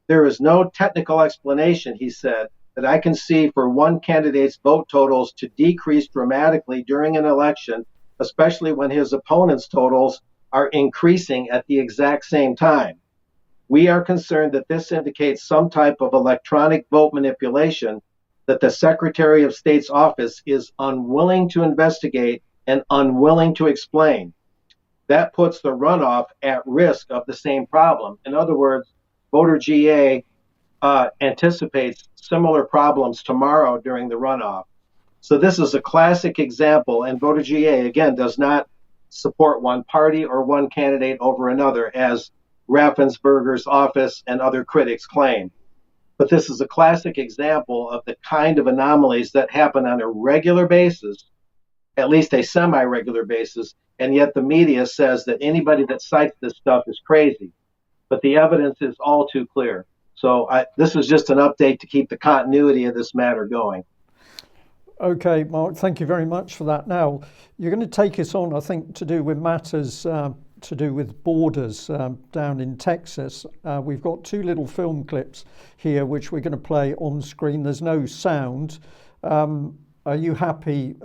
There is no technical explanation, he said, that I can see for one candidate's vote totals to decrease dramatically during an election, especially when his opponent's totals are increasing at the exact same time. We are concerned that this indicates some type of electronic vote manipulation that the Secretary of State's office is unwilling to investigate and unwilling to explain. That puts the runoff at risk of the same problem. In other words, Voter GA anticipates similar problems tomorrow during the runoff. So this is a classic example, and Voter GA, again, does not support one party or one candidate over another, as Raffensperger's office and other critics claim. But this is a classic example of the kind of anomalies that happen on a regular basis, at least a semi-regular basis, and yet the media says that anybody that cites this stuff is crazy. But the evidence is all too clear. So this is just an update to keep the continuity of this matter going. Okay, Mark, thank you very much for that. Now, you're going to take us on, I think, to do with matters to do with borders down in Texas. We've got two little film clips here, which we're going to play on screen. There's no sound. Are you happy?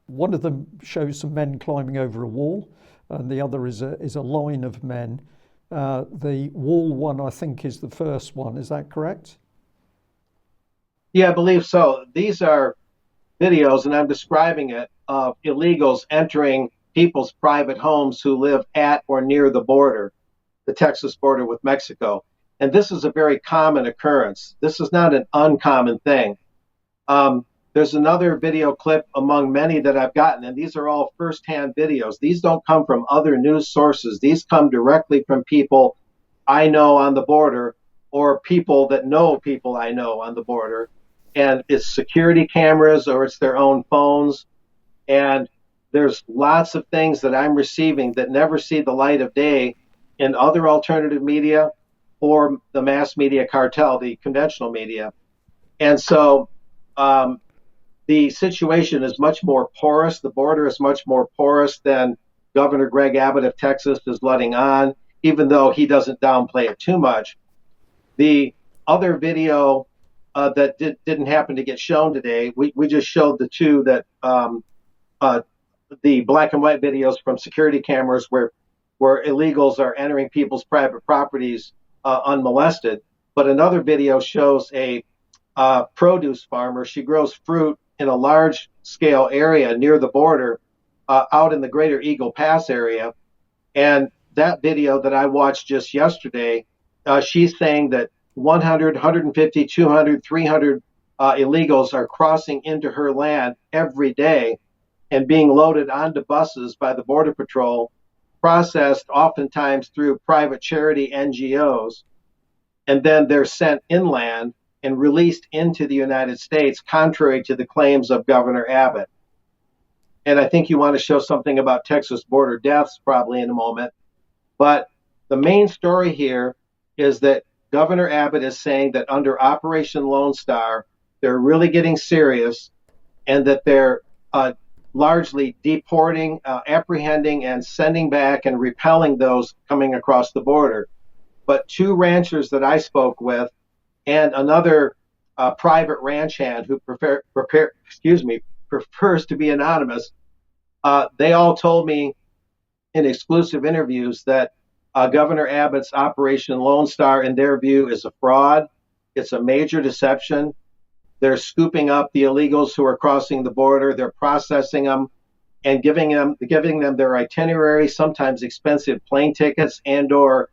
One of them shows some men climbing over a wall, and the other is a line of men. The wall one, I think, is the first one. Is that correct? Yeah, I believe so. These are videos, and I'm describing it, of illegals entering people's private homes who live at or near the border, the Texas border with Mexico. And this is a very common occurrence. This is not an uncommon thing. There's another video clip among many that I've gotten, and these are all firsthand videos. These don't come from other news sources. These come directly from people I know on the border, or people that know people I know on the border. And it's security cameras, or it's their own phones. And there's lots of things that I'm receiving that never see the light of day in other alternative media or the mass media cartel, the conventional media. And so the situation is much more porous. The border is much more porous than Governor Greg Abbott of Texas is letting on, even though he doesn't downplay it too much. The other video that didn't happen to get shown today, we just showed the two that the black and white videos from security cameras where illegals are entering people's private properties unmolested. But another video shows a produce farmer. She grows fruit in a large scale area near the border out in the greater Eagle Pass area. And that video that I watched just yesterday, she's saying that 100, 150, 200, 300 illegals are crossing into her land every day and being loaded onto buses by the Border Patrol, processed oftentimes through private charity NGOs, and then they're sent inland and released into the United States, contrary to the claims of Governor Abbott. And I think you want to show something about Texas border deaths probably in a moment. But the main story here is that Governor Abbott is saying that under Operation Lone Star, they're really getting serious, and that they're largely deporting, apprehending, and sending back and repelling those coming across the border. But two ranchers that I spoke with and another private ranch hand who prefers to be anonymous, they all told me in exclusive interviews that Governor Abbott's Operation Lone Star, in their view, is a fraud. It's a major deception. They're scooping up the illegals who are crossing the border. They're processing them and giving them their itinerary, sometimes expensive plane tickets and/or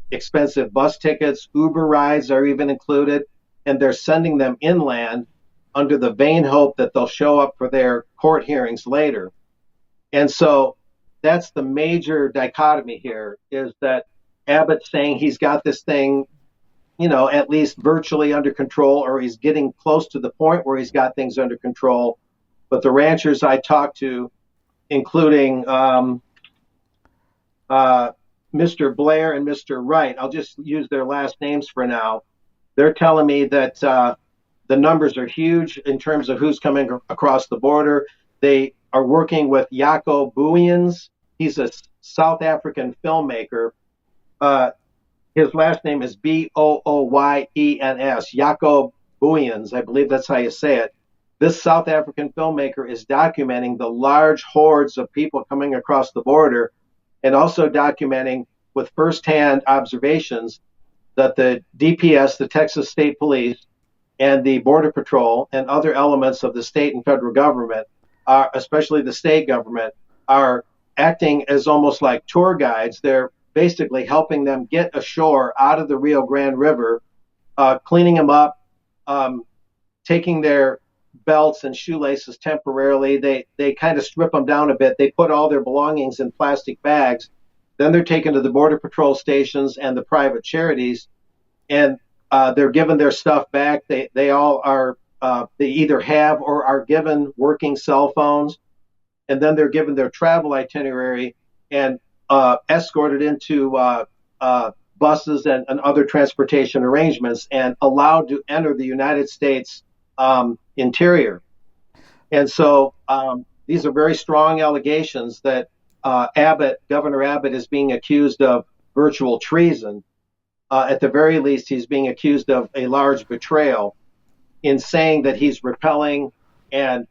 expensive bus tickets. Uber rides are even included, and they're sending them inland under the vain hope that they'll show up for their court hearings later. And so that's the major dichotomy here, is that Abbott's saying he's got this thing, at least virtually under control, or he's getting close to the point where he's got things under control. But the ranchers I talked to, including Mr. Blair and Mr. Wright, I'll just use their last names for now. They're telling me that the numbers are huge in terms of who's coming across the border. They are working with Jaco Booyens. He's a South African filmmaker. His last name is Booyens, Jaco Booyens. I believe that's how you say it. This South African filmmaker is documenting the large hordes of people coming across the border, and also documenting with firsthand observations that the DPS, the Texas State Police, and the Border Patrol and other elements of the state and federal government, especially the state government, are acting as almost like tour guides. They're basically helping them get ashore out of the Rio Grande River, cleaning them up, taking their belts and shoelaces temporarily. They kind of strip them down a bit. They put all their belongings in plastic bags. Then they're taken to the Border Patrol stations and the private charities, and they're given their stuff back. They all are, they either have or are given working cell phones, and then they're given their travel itinerary and escorted into buses and other transportation arrangements and allowed to enter the United States interior. And so these are very strong allegations that Governor Abbott is being accused of virtual treason. At the very least, he's being accused of a large betrayal in saying that he's repelling and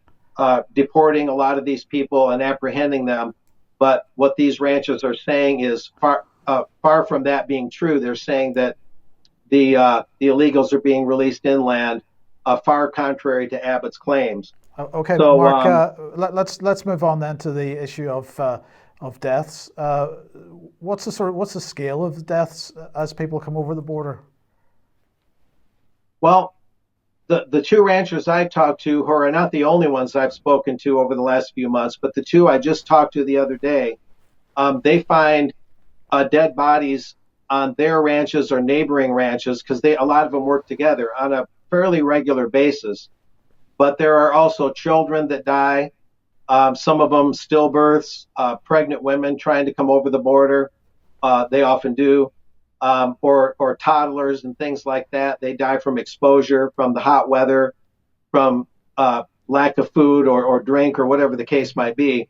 deporting a lot of these people and apprehending them. But what these ranchers are saying is far from that being true. They're saying that the illegals are being released inland, far contrary to Abbott's claims. Okay, so, Mark. Let's move on then to the issue of deaths. What's the scale of deaths as people come over the border? Well, the two ranchers I've talked to, who are not the only ones I've spoken to over the last few months, but the two I just talked to the other day, they find dead bodies on their ranches or neighboring ranches, because a lot of them work together on a fairly regular basis. But there are also children that die, some of them stillbirths, pregnant women trying to come over the border. They often do. Or toddlers and things like that. They die from exposure, from the hot weather, from lack of food or drink, or whatever the case might be.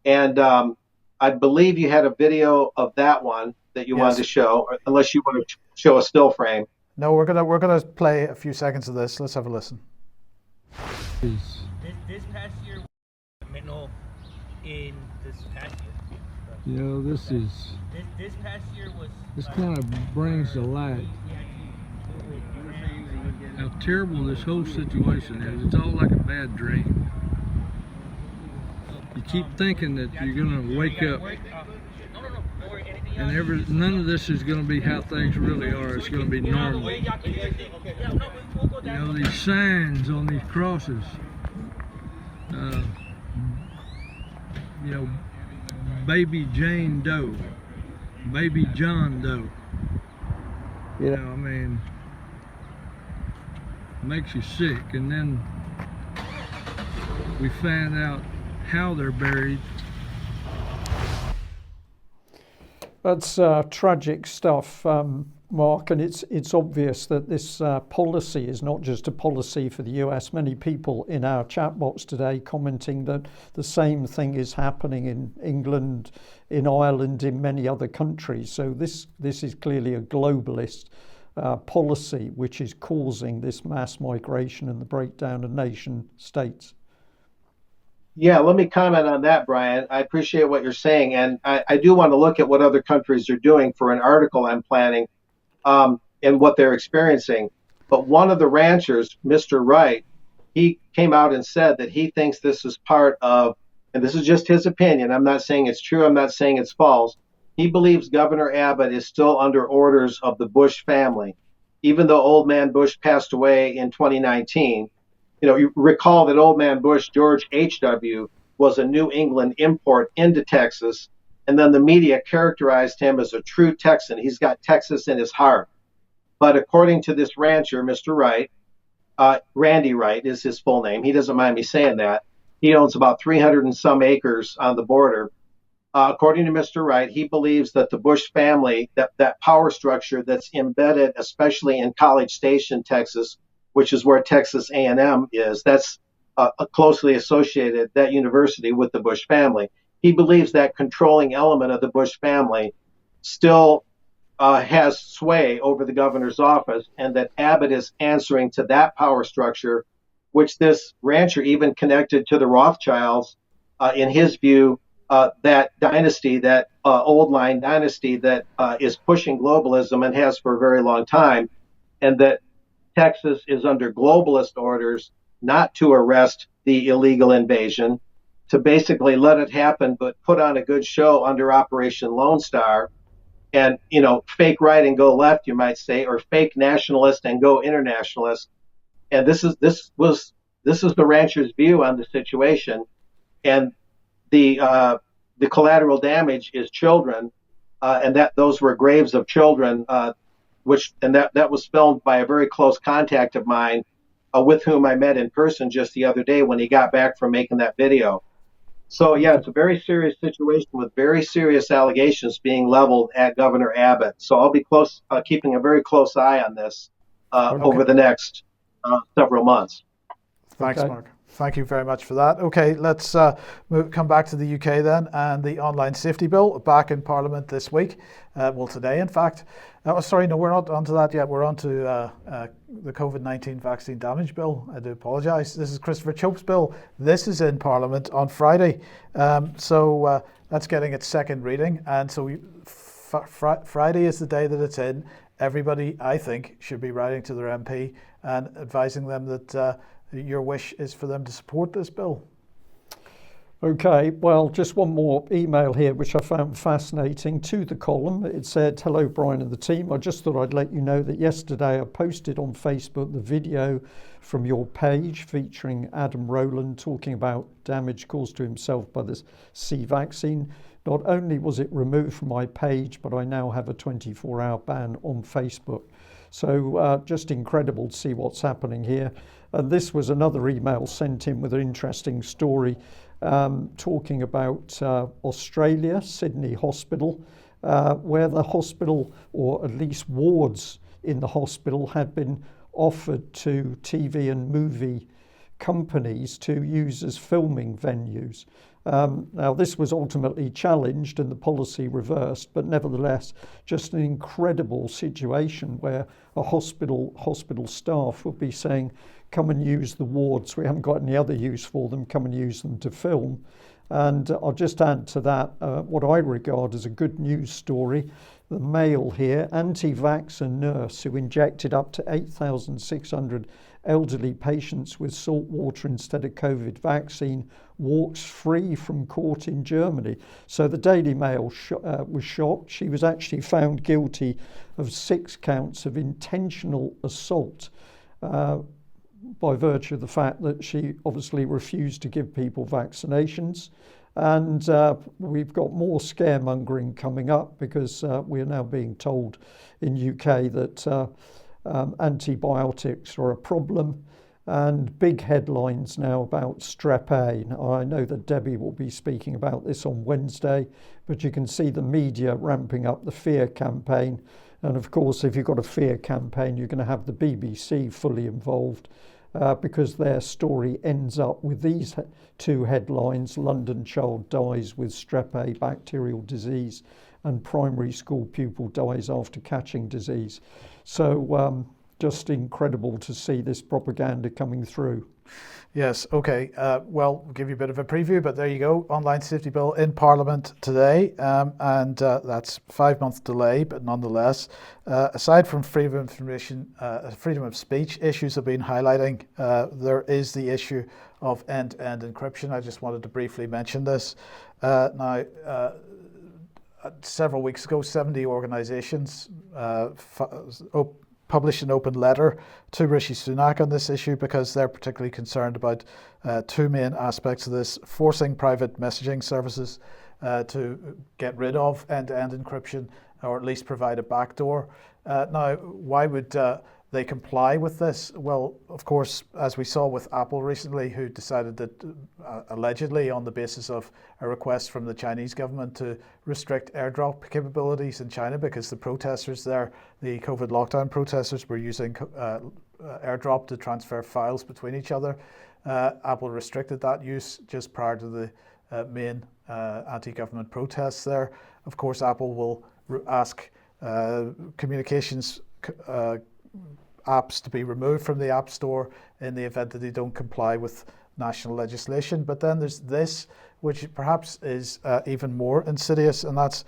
And I believe you had a video of that one that you wanted to show, unless you want to show a still frame. No, we're gonna play a few seconds of this. Let's have a listen. This past year, in this past year. You know, this past year was. This kind of brings to light how terrible this whole situation is. It's all like a bad dream. You keep thinking that you're going to wake up, and none of this is going to be how things really are. It's going to be normal. You know, these signs on these crosses. You know, Baby Jane Doe, Baby John Doe. You know, I mean, makes you sick. And then we find out how they're buried. That's tragic stuff, Mark, and it's obvious that this policy is not just a policy for the US. Many people in our chat box today commenting that the same thing is happening in England, in Ireland, in many other countries. So this is clearly a globalist policy which is causing this mass migration and the breakdown of nation states. Yeah, let me comment on that, Brian. I appreciate what you're saying, and I do want to look at what other countries are doing for an article I'm planning, and what they're experiencing. But one of the ranchers, Mr. Wright, he came out and said that he thinks this is part of, and this is just his opinion, I'm not saying it's true, I'm not saying it's false, he believes Governor Abbott is still under orders of the Bush family. Even though Old Man Bush passed away in 2019, you know, you recall that Old Man Bush, George H.W., was a New England import into Texas, and then the media characterized him as a true Texan. He's got Texas in his heart. But according to this rancher, Mr. Wright, Randy Wright is his full name. He doesn't mind me saying that. He owns about 300 and some acres on the border. according to Mr. Wright, he believes that the Bush family, that power structure that's embedded, especially in College Station, Texas, which is where Texas A&M is, that's closely associated, that university, with the Bush family. He believes that controlling element of the Bush family still has sway over the governor's office, and that Abbott is answering to that power structure, which this rancher even connected to the Rothschilds, in his view, that dynasty, that old line dynasty that is pushing globalism and has for a very long time, and that Texas is under globalist orders not to arrest the illegal invasion, to basically let it happen, but put on a good show under Operation Lone Star, and fake right and go left, you might say, or fake nationalist and go internationalist. And this is the rancher's view on the situation, and the collateral damage is children, and that those were graves of children, that was filmed by a very close contact of mine, with whom I met in person just the other day when he got back from making that video. So yeah, it's a very serious situation with very serious allegations being leveled at Governor Abbott. So I'll be keeping a very close eye on this over the next several months. Thanks, Mark. Thank you very much for that. Okay, let's come back to the UK then, and the online safety bill back in Parliament this week. Today, in fact. We're not onto that yet. We're on to the COVID-19 vaccine damage bill. I do apologise. This is Christopher Chope's bill. This is in Parliament on Friday. So that's getting its second reading. And so Friday is the day that it's in. Everybody, I think, should be writing to their MP and advising them that your wish is for them to support this bill. Okay, well, just one more email here, which I found fascinating, to the column. It said, "Hello, Brian and the team. I just thought I'd let you know that yesterday I posted on Facebook the video from your page featuring Adam Rowland talking about damage caused to himself by the C vaccine. Not only was it removed from my page, but I now have a 24-hour ban on Facebook." So just incredible to see what's happening here. And this was another email sent in with an interesting story, talking about Australia, Sydney Hospital, where the hospital, or at least wards in the hospital, had been offered to TV and movie companies to use as filming venues. Now, this was ultimately challenged and the policy reversed, but nevertheless, just an incredible situation where a hospital staff would be saying, "Come and use the wards. We haven't got any other use for them. Come and use them to film." And I'll just add to that what I regard as a good news story. The Mail here, anti-vaxxer nurse who injected up to 8,600 elderly patients with salt water instead of COVID vaccine walks free from court in Germany. So the Daily Mail was shocked. She was actually found guilty of 6 counts of intentional assault by virtue of the fact that she obviously refused to give people vaccinations. And we've got more scaremongering coming up, because we are now being told in UK that antibiotics are a problem, and big headlines now about Strep A. Now, I know that Debbie will be speaking about this on Wednesday, but you can see the media ramping up the fear campaign. And of course, if you've got a fear campaign, you're going to have the BBC fully involved, because their story ends up with these 2 headlines: London child dies with Strep A bacterial disease, and primary school pupil dies after catching disease. So just incredible to see this propaganda coming through. Yes, okay. We'll give you a bit of a preview, but there you go. Online safety bill in Parliament today, and that's 5-month delay, but nonetheless, aside from freedom of information, freedom of speech issues have been highlighting, there is the issue of end-to-end encryption. I just wanted to briefly mention this. Now, several weeks ago, 70 organisations published an open letter to Rishi Sunak on this issue, because they're particularly concerned about 2 main aspects of this: forcing private messaging services to get rid of end-to-end encryption, or at least provide a backdoor. Now, why would they comply with this? Well, of course, as we saw with Apple recently, who decided that allegedly on the basis of a request from the Chinese government to restrict airdrop capabilities in China because the protesters there, the COVID lockdown protesters, were using airdrop to transfer files between each other. Apple restricted that use just prior to the main anti-government protests there. Of course, Apple will ask communications apps to be removed from the App Store in the event that they don't comply with national legislation. But then there's this, which perhaps is even more insidious, and that's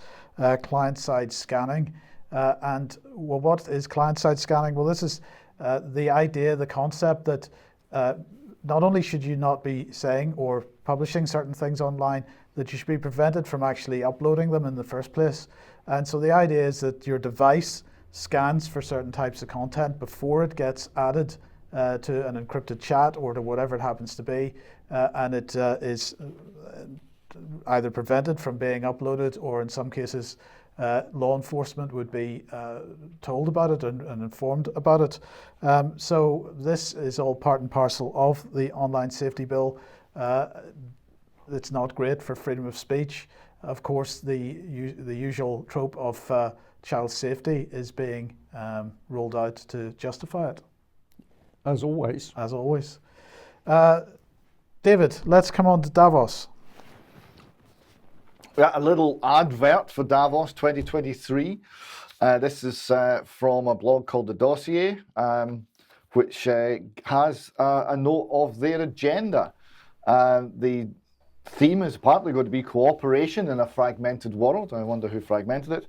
client-side scanning. And well, what is client-side scanning? Well, this is the idea, the concept that not only should you not be saying or publishing certain things online, that you should be prevented from actually uploading them in the first place. And so the idea is that your device scans for certain types of content before it gets added to an encrypted chat or to whatever it happens to be, and it is either prevented from being uploaded, or in some cases law enforcement would be told about it and informed about it. So this is all part and parcel of the online safety bill. It's not great for freedom of speech. Of course, the usual trope of child safety is being rolled out to justify it. As always. As always. David, let's come on to Davos. Yeah, a little advert for Davos 2023. This is from a blog called The Dossier, which has a note of their agenda. The theme is partly going to be cooperation in a fragmented world. I wonder who fragmented it.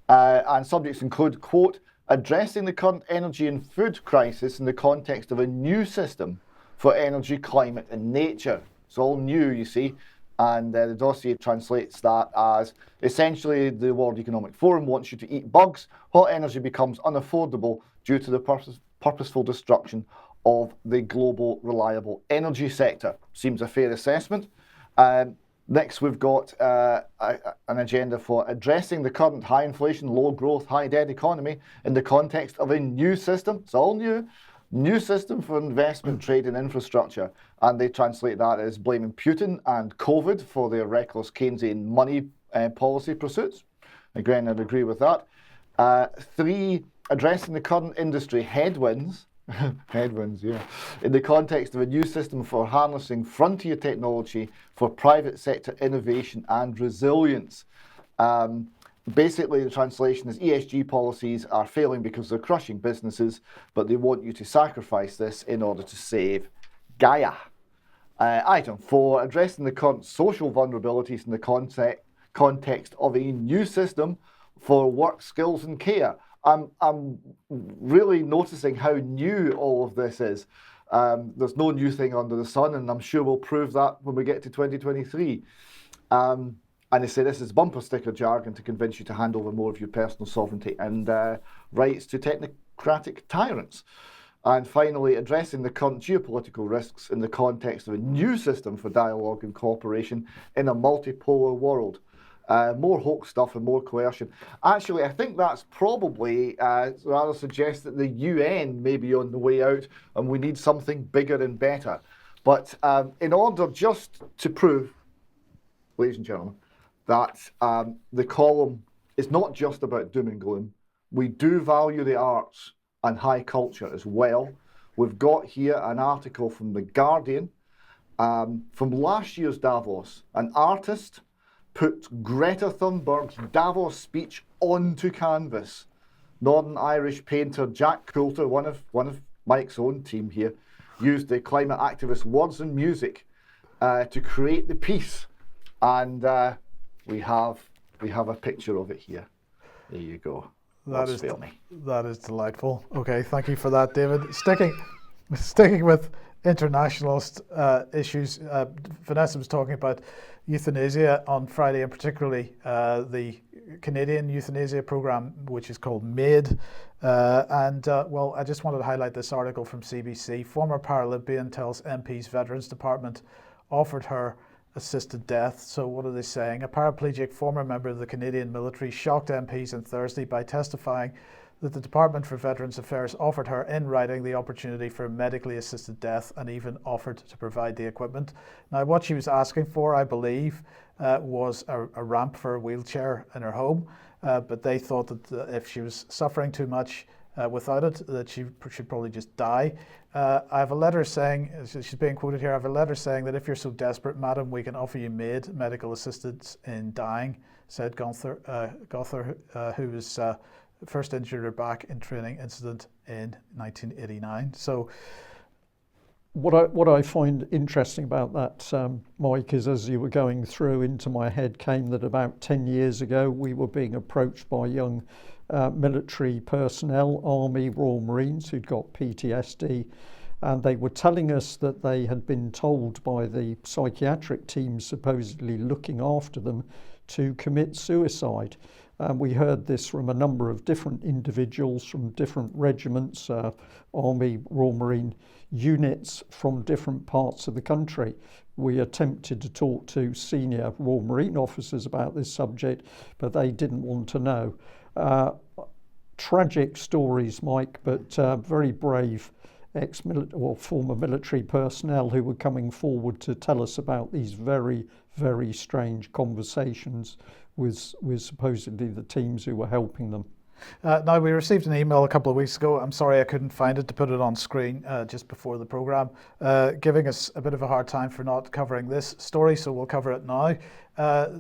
And subjects include, quote, addressing the current energy and food crisis in the context of a new system for energy, climate and nature. It's all new, you see. And the dossier translates that as essentially the World Economic Forum wants you to eat bugs while energy becomes unaffordable due to the purposeful destruction of the global reliable energy sector. Seems a fair assessment. Next, we've got an agenda for addressing the current high inflation, low growth, high debt economy in the context of a new system. It's all new system for investment, trade and infrastructure. And they translate that as blaming Putin and COVID for their reckless Keynesian money policy pursuits. Again, I'd agree with that. 3, addressing the current industry headwinds. Headwinds, yeah. In the context of a new system for harnessing frontier technology for private sector innovation and resilience. Basically, the translation is ESG policies are failing because they're crushing businesses, but they want you to sacrifice this in order to save Gaia. Item 4, addressing the current social vulnerabilities in the context of a new system for work, skills and care. I'm really noticing how new all of this is. There's no new thing under the sun, and I'm sure we'll prove that when we get to 2023. And they say this is bumper sticker jargon to convince you to hand over more of your personal sovereignty and rights to technocratic tyrants. And finally, addressing the current geopolitical risks in the context of a new system for dialogue and cooperation in a multipolar world. More hoax stuff and more coercion. Actually, I think that's probably rather suggests that the UN may be on the way out and we need something bigger and better. But in order just to prove, ladies and gentlemen, that the column is not just about doom and gloom. We do value the arts and high culture as well. We've got here an article from The Guardian from last year's Davos. An artist put Greta Thunberg's Davos speech onto canvas. Northern Irish painter Jack Coulter, one of Mike's own team here, used the climate activist words and music to create the piece. And we have a picture of it here. There you go. That is delightful. Okay, thank you for that, David. Sticking with internationalist issues, Vanessa was talking about euthanasia on Friday, and particularly the Canadian euthanasia program, which is called MAID. Well, I just wanted to highlight this article from CBC. Former Paralympian tells MP's Veterans Department offered her assisted death. So what are they saying? A paraplegic former member of the Canadian military shocked MPs on Thursday by testifying that the Department for Veterans Affairs offered her in writing the opportunity for medically assisted death and even offered to provide the equipment. Now, what she was asking for, I believe, was a ramp for a wheelchair in her home, but they thought that if she was suffering too much without it, that she should probably just die. I have a letter saying, she's being quoted here, I have a letter saying that if you're so desperate, madam, we can offer you medical assistance in dying, said Gother, who was first injured her back in training incident in 1989. So, what I find interesting about that, Mike, is as you were going through, into my head came that about 10 years ago we were being approached by young military personnel, Army, Royal Marines, who'd got PTSD, and they were telling us that they had been told by the psychiatric team supposedly looking after them to commit suicide. We heard this from a number of different individuals from different regiments, Army, Royal Marine units from different parts of the country. We attempted to talk to senior Royal Marine officers about this subject, but they didn't want to know. Tragic stories, Mike, but very brave former military personnel who were coming forward to tell us about these very, very strange conversations with supposedly the teams who were helping them. Now, we received an email a couple of weeks ago. I'm sorry I couldn't find it to put it on screen just before the programme, giving us a bit of a hard time for not covering this story, so we'll cover it now.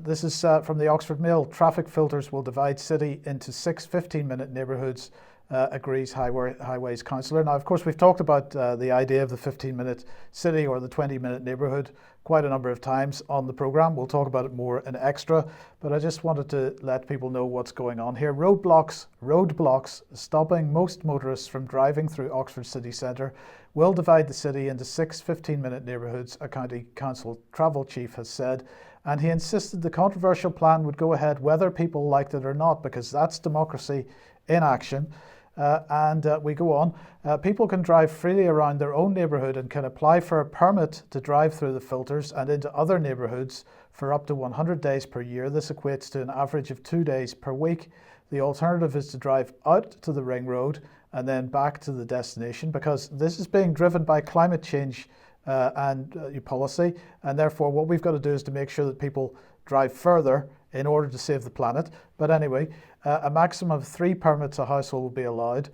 This is from the Oxford Mail. Traffic filters will divide city into 6 15-minute neighbourhoods, agrees Highways Councillor. Now, of course, we've talked about the idea of the 15-minute city or the 20-minute neighbourhood quite a number of times on the programme. We'll talk about it more in extra, but I just wanted to let people know what's going on here. Roadblocks stopping most motorists from driving through Oxford city centre will divide the city into 6 15-minute neighbourhoods, a county council travel chief has said. And he insisted the controversial plan would go ahead whether people liked it or not, because that's democracy in action. We go on. People can drive freely around their own neighbourhood and can apply for a permit to drive through the filters and into other neighbourhoods for up to 100 days per year. This equates to an average of 2 days per week. The alternative is to drive out to the ring road and then back to the destination, because this is being driven by climate change and policy, and therefore what we've got to do is to make sure that people drive further in order to save the planet. But anyway, a maximum of 3 permits a household will be allowed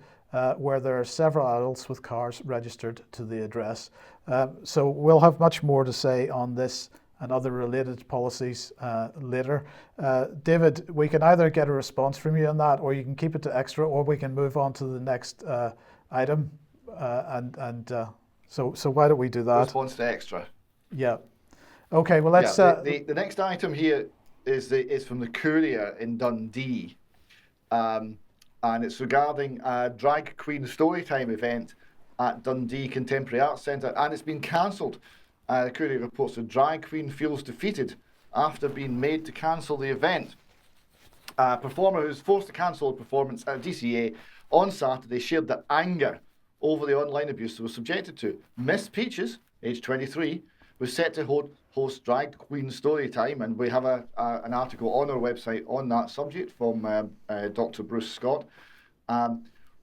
where there are several adults with cars registered to the address. So we'll have much more to say on this and other related policies later. David, we can either get a response from you on that, or you can keep it to extra, or we can move on to the next item. So why don't we do that? Response to extra. Yeah. Okay, well, let's... The next item here is from the Courier in Dundee. And it's regarding a drag queen storytime event at Dundee Contemporary Arts Centre, and it's been cancelled. The Courier reports a drag queen feels defeated after being made to cancel the event. A performer who's forced to cancel a performance at DCA on Saturday shared their anger over the online abuse they were subjected to. Miss Peaches, age 23, was set to host drag queen story time, and we have an article on our website on that subject from Dr. Bruce Scott,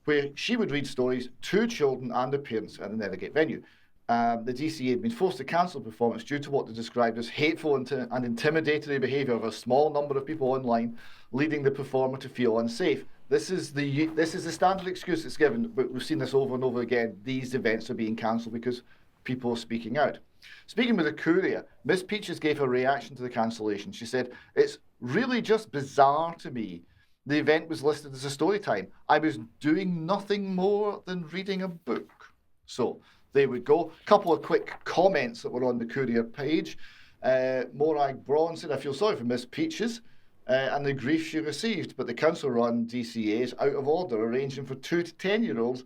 where she would read stories to children and their parents at an Elegate venue. The DCA had been forced to cancel the performance due to what they described as hateful and intimidatory behaviour of a small number of people online, leading the performer to feel unsafe. This is the standard excuse that's given, but we've seen this over and over again. These events are being cancelled because people are speaking out. Speaking with the Courier, Miss Peaches gave her reaction to the cancellation. She said, "It's really just bizarre to me. The event was listed as a story time. I was doing nothing more than reading a book." So there we go. A couple of quick comments that were on the Courier page. Morag Braun said, "I feel sorry for Miss Peaches and the grief she received, but the council-run DCA is out of order, arranging for 2 to 10-year-olds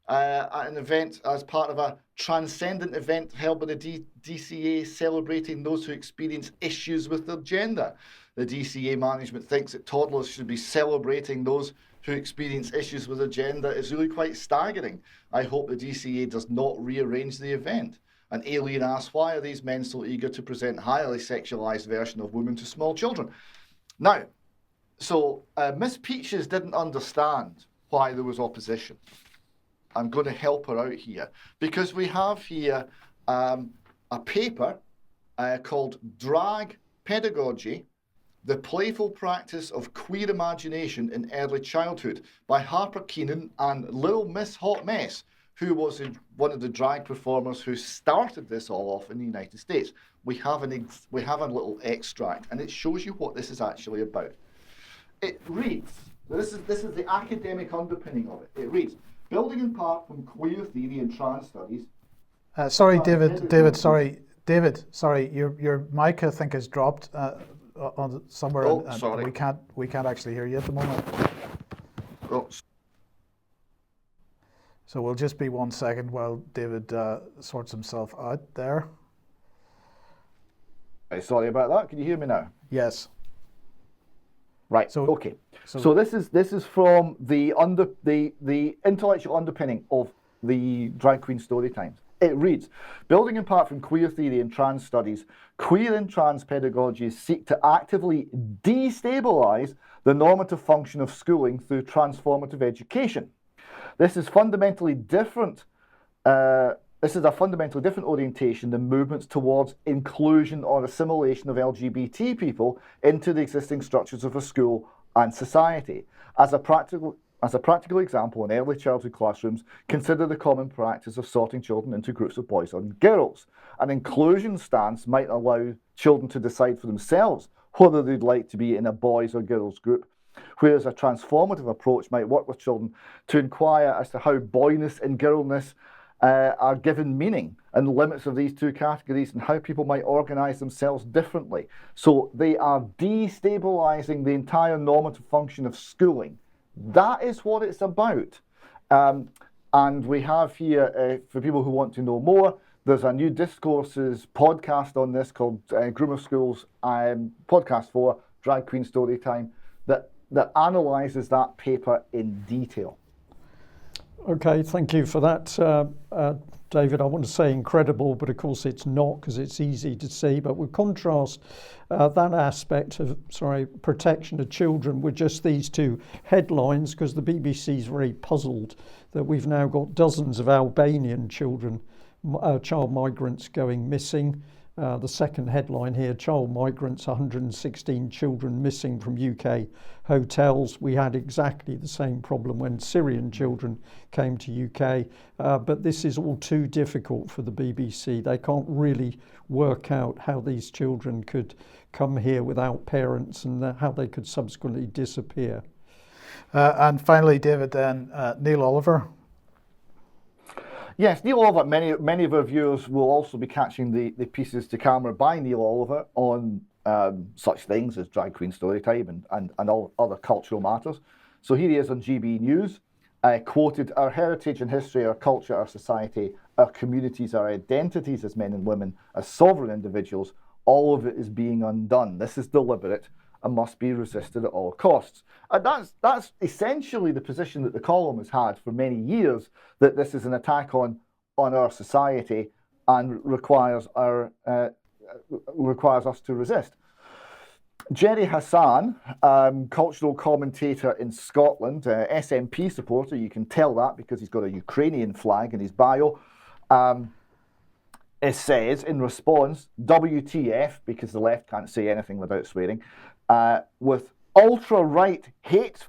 at an event as part of a transcendent event held by the DCA celebrating those who experience issues with their gender. The DCA management thinks that toddlers should be celebrating those who experience issues with their gender. Is really quite staggering. I hope the DCA does not rearrange the event." An alien asks, "Why are these men so eager to present highly sexualised version of women to small children?" Now, so Miss Peaches didn't understand why there was opposition. I'm going to help her out here, because we have here a paper called Drag Pedagogy, The Playful Practice of Queer Imagination in Early Childhood by Harper Keenan and Little Miss Hot Mess, who was one of the drag performers who started this all off in the United States. We have a little extract, and it shows you what this is actually about. It reads, this is the academic underpinning of it. It reads, building in part from queer theory and trans studies. Sorry, David, sorry, your mic I think is dropped on somewhere. Oh, sorry. We can't actually hear you at the moment. Oh. So we'll just be 1 second while David sorts himself out there. Sorry about that. Can you hear me now? Yes. Right. So okay. So this is from the intellectual underpinning of the drag queen story times. It reads, building in part from queer theory and trans studies, queer and trans pedagogies seek to actively destabilize the normative function of schooling through transformative education. This is fundamentally different. This is a fundamentally different orientation than movements towards inclusion or assimilation of LGBT people into the existing structures of a school and society. As a practical example, in early childhood classrooms, consider the common practice of sorting children into groups of boys and girls. An inclusion stance might allow children to decide for themselves whether they'd like to be in a boys or girls group, whereas a transformative approach might work with children to inquire as to how boyness and girlness are given meaning and the limits of these two categories and how people might organise themselves differently. So they are destabilising the entire normative function of schooling. That is what it's about. And we have here, for people who want to know more, there's a New Discourses podcast on this called Groomer Schools Podcast 4, Drag Queen Storytime, that analyses that paper in detail. Okay, thank you for that, David. I want to say incredible, but of course it's not, because it's easy to see. But we'll contrast that aspect of, protection of children with just these two headlines, because the BBC is very puzzled that we've now got dozens of Albanian children, child migrants going missing. The second headline here, child migrants, 116 children missing from UK hotels. We had exactly the same problem when Syrian children came to UK, but this is all too difficult for the BBC. They can't really work out how these children could come here without parents and how they could subsequently disappear. And finally, David, then Neil Oliver. Yes, Neil Oliver, many of our viewers will also be catching the pieces to camera by Neil Oliver on such things as Drag Queen Storytime and all other cultural matters. So here he is on GB News, quoted, "Our heritage and history, our culture, our society, our communities, our identities as men and women, as sovereign individuals, all of it is being undone. This is deliberate and must be resisted at all costs." And that's essentially the position that the column has had for many years, that this is an attack on our society and requires us to resist. Jerry Hassan, cultural commentator in Scotland, SNP supporter, you can tell that because he's got a Ukrainian flag in his bio, it says in response, WTF, because the left can't say anything without swearing, with ultra-right hate.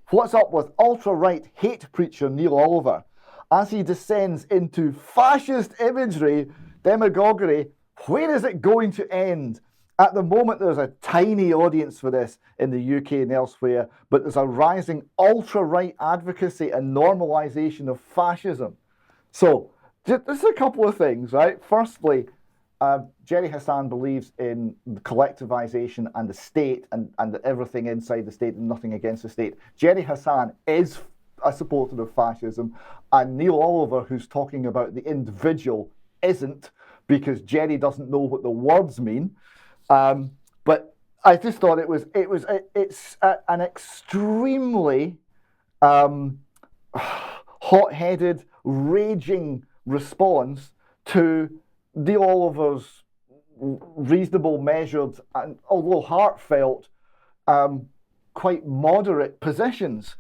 What's up with ultra-right hate preacher Neil Oliver as he descends into fascist imagery, demagoguery? Where is it going to end? At the moment, there's a tiny audience for this in the UK and elsewhere, but there's a rising ultra-right advocacy and normalisation of fascism. So, just a couple of things, right? Firstly, Jerry Hassan believes in collectivization and the state and everything inside the state and nothing against the state. Jerry Hassan is a supporter of fascism, and Neil Oliver, who's talking about the individual, isn't, because Jerry doesn't know what the words mean. But I just thought it's an extremely hot-headed, raging response to Neil Oliver's reasonable, measured, and although heartfelt, quite moderate positions.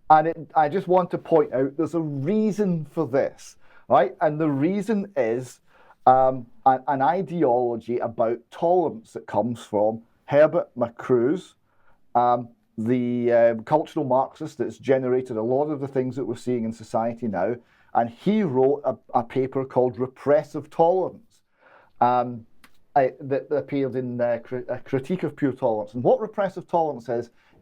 And I just want to point out there's a reason for this, right? And the reason is an ideology about tolerance that comes from Herbert Macruz, the cultural Marxist that's generated a lot of the things that we're seeing in society now. And he wrote a paper called Repressive Tolerance that appeared in a Critique of Pure Tolerance. And what repressive tolerance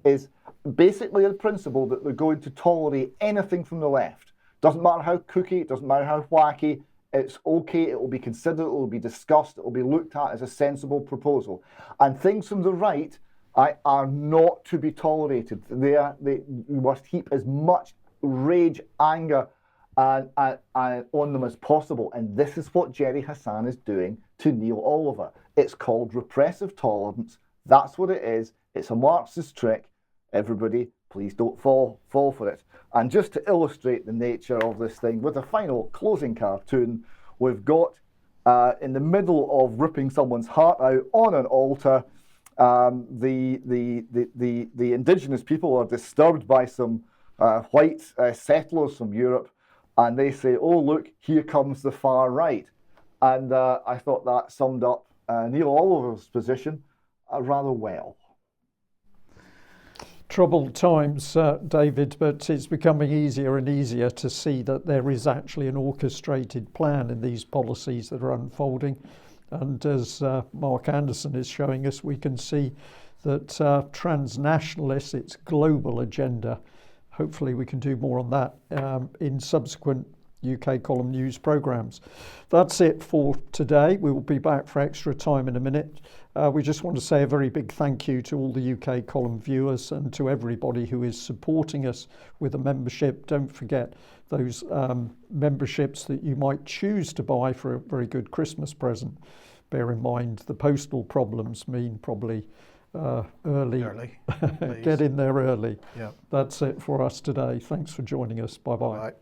is basically the principle that they're going to tolerate anything from the left. Doesn't matter how kooky, it doesn't matter how wacky, it's okay, it will be considered, it will be discussed, it will be looked at as a sensible proposal. And things from the right are not to be tolerated. We must heap as much rage, anger on them as possible. And this is what Jerry Hassan is doing to Neil Oliver. It's called repressive tolerance. That's what it is. It's a Marxist trick. Everybody, please don't fall for it. And just to illustrate the nature of this thing, with a final closing cartoon, we've got in the middle of ripping someone's heart out on an altar, the indigenous people are disturbed by some white settlers from Europe, and they say, "Oh look, here comes the far right." And I thought that summed up Neil Oliver's position rather well. Troubled times, David, but it's becoming easier and easier to see that there is actually an orchestrated plan in these policies that are unfolding. And as Mark Anderson is showing us, we can see that transnationalists, its global agenda, hopefully we can do more on that in subsequent UK Column News programmes. That's it for today. We will be back for extra time in a minute. We just want to say a very big thank you to all the UK Column viewers and to everybody who is supporting us with a membership. Don't forget those memberships that you might choose to buy for a very good Christmas present. Bear in mind the postal problems mean probably early. Get in there early. Yeah. That's it for us today. Thanks for joining us. Bye-bye. Bye.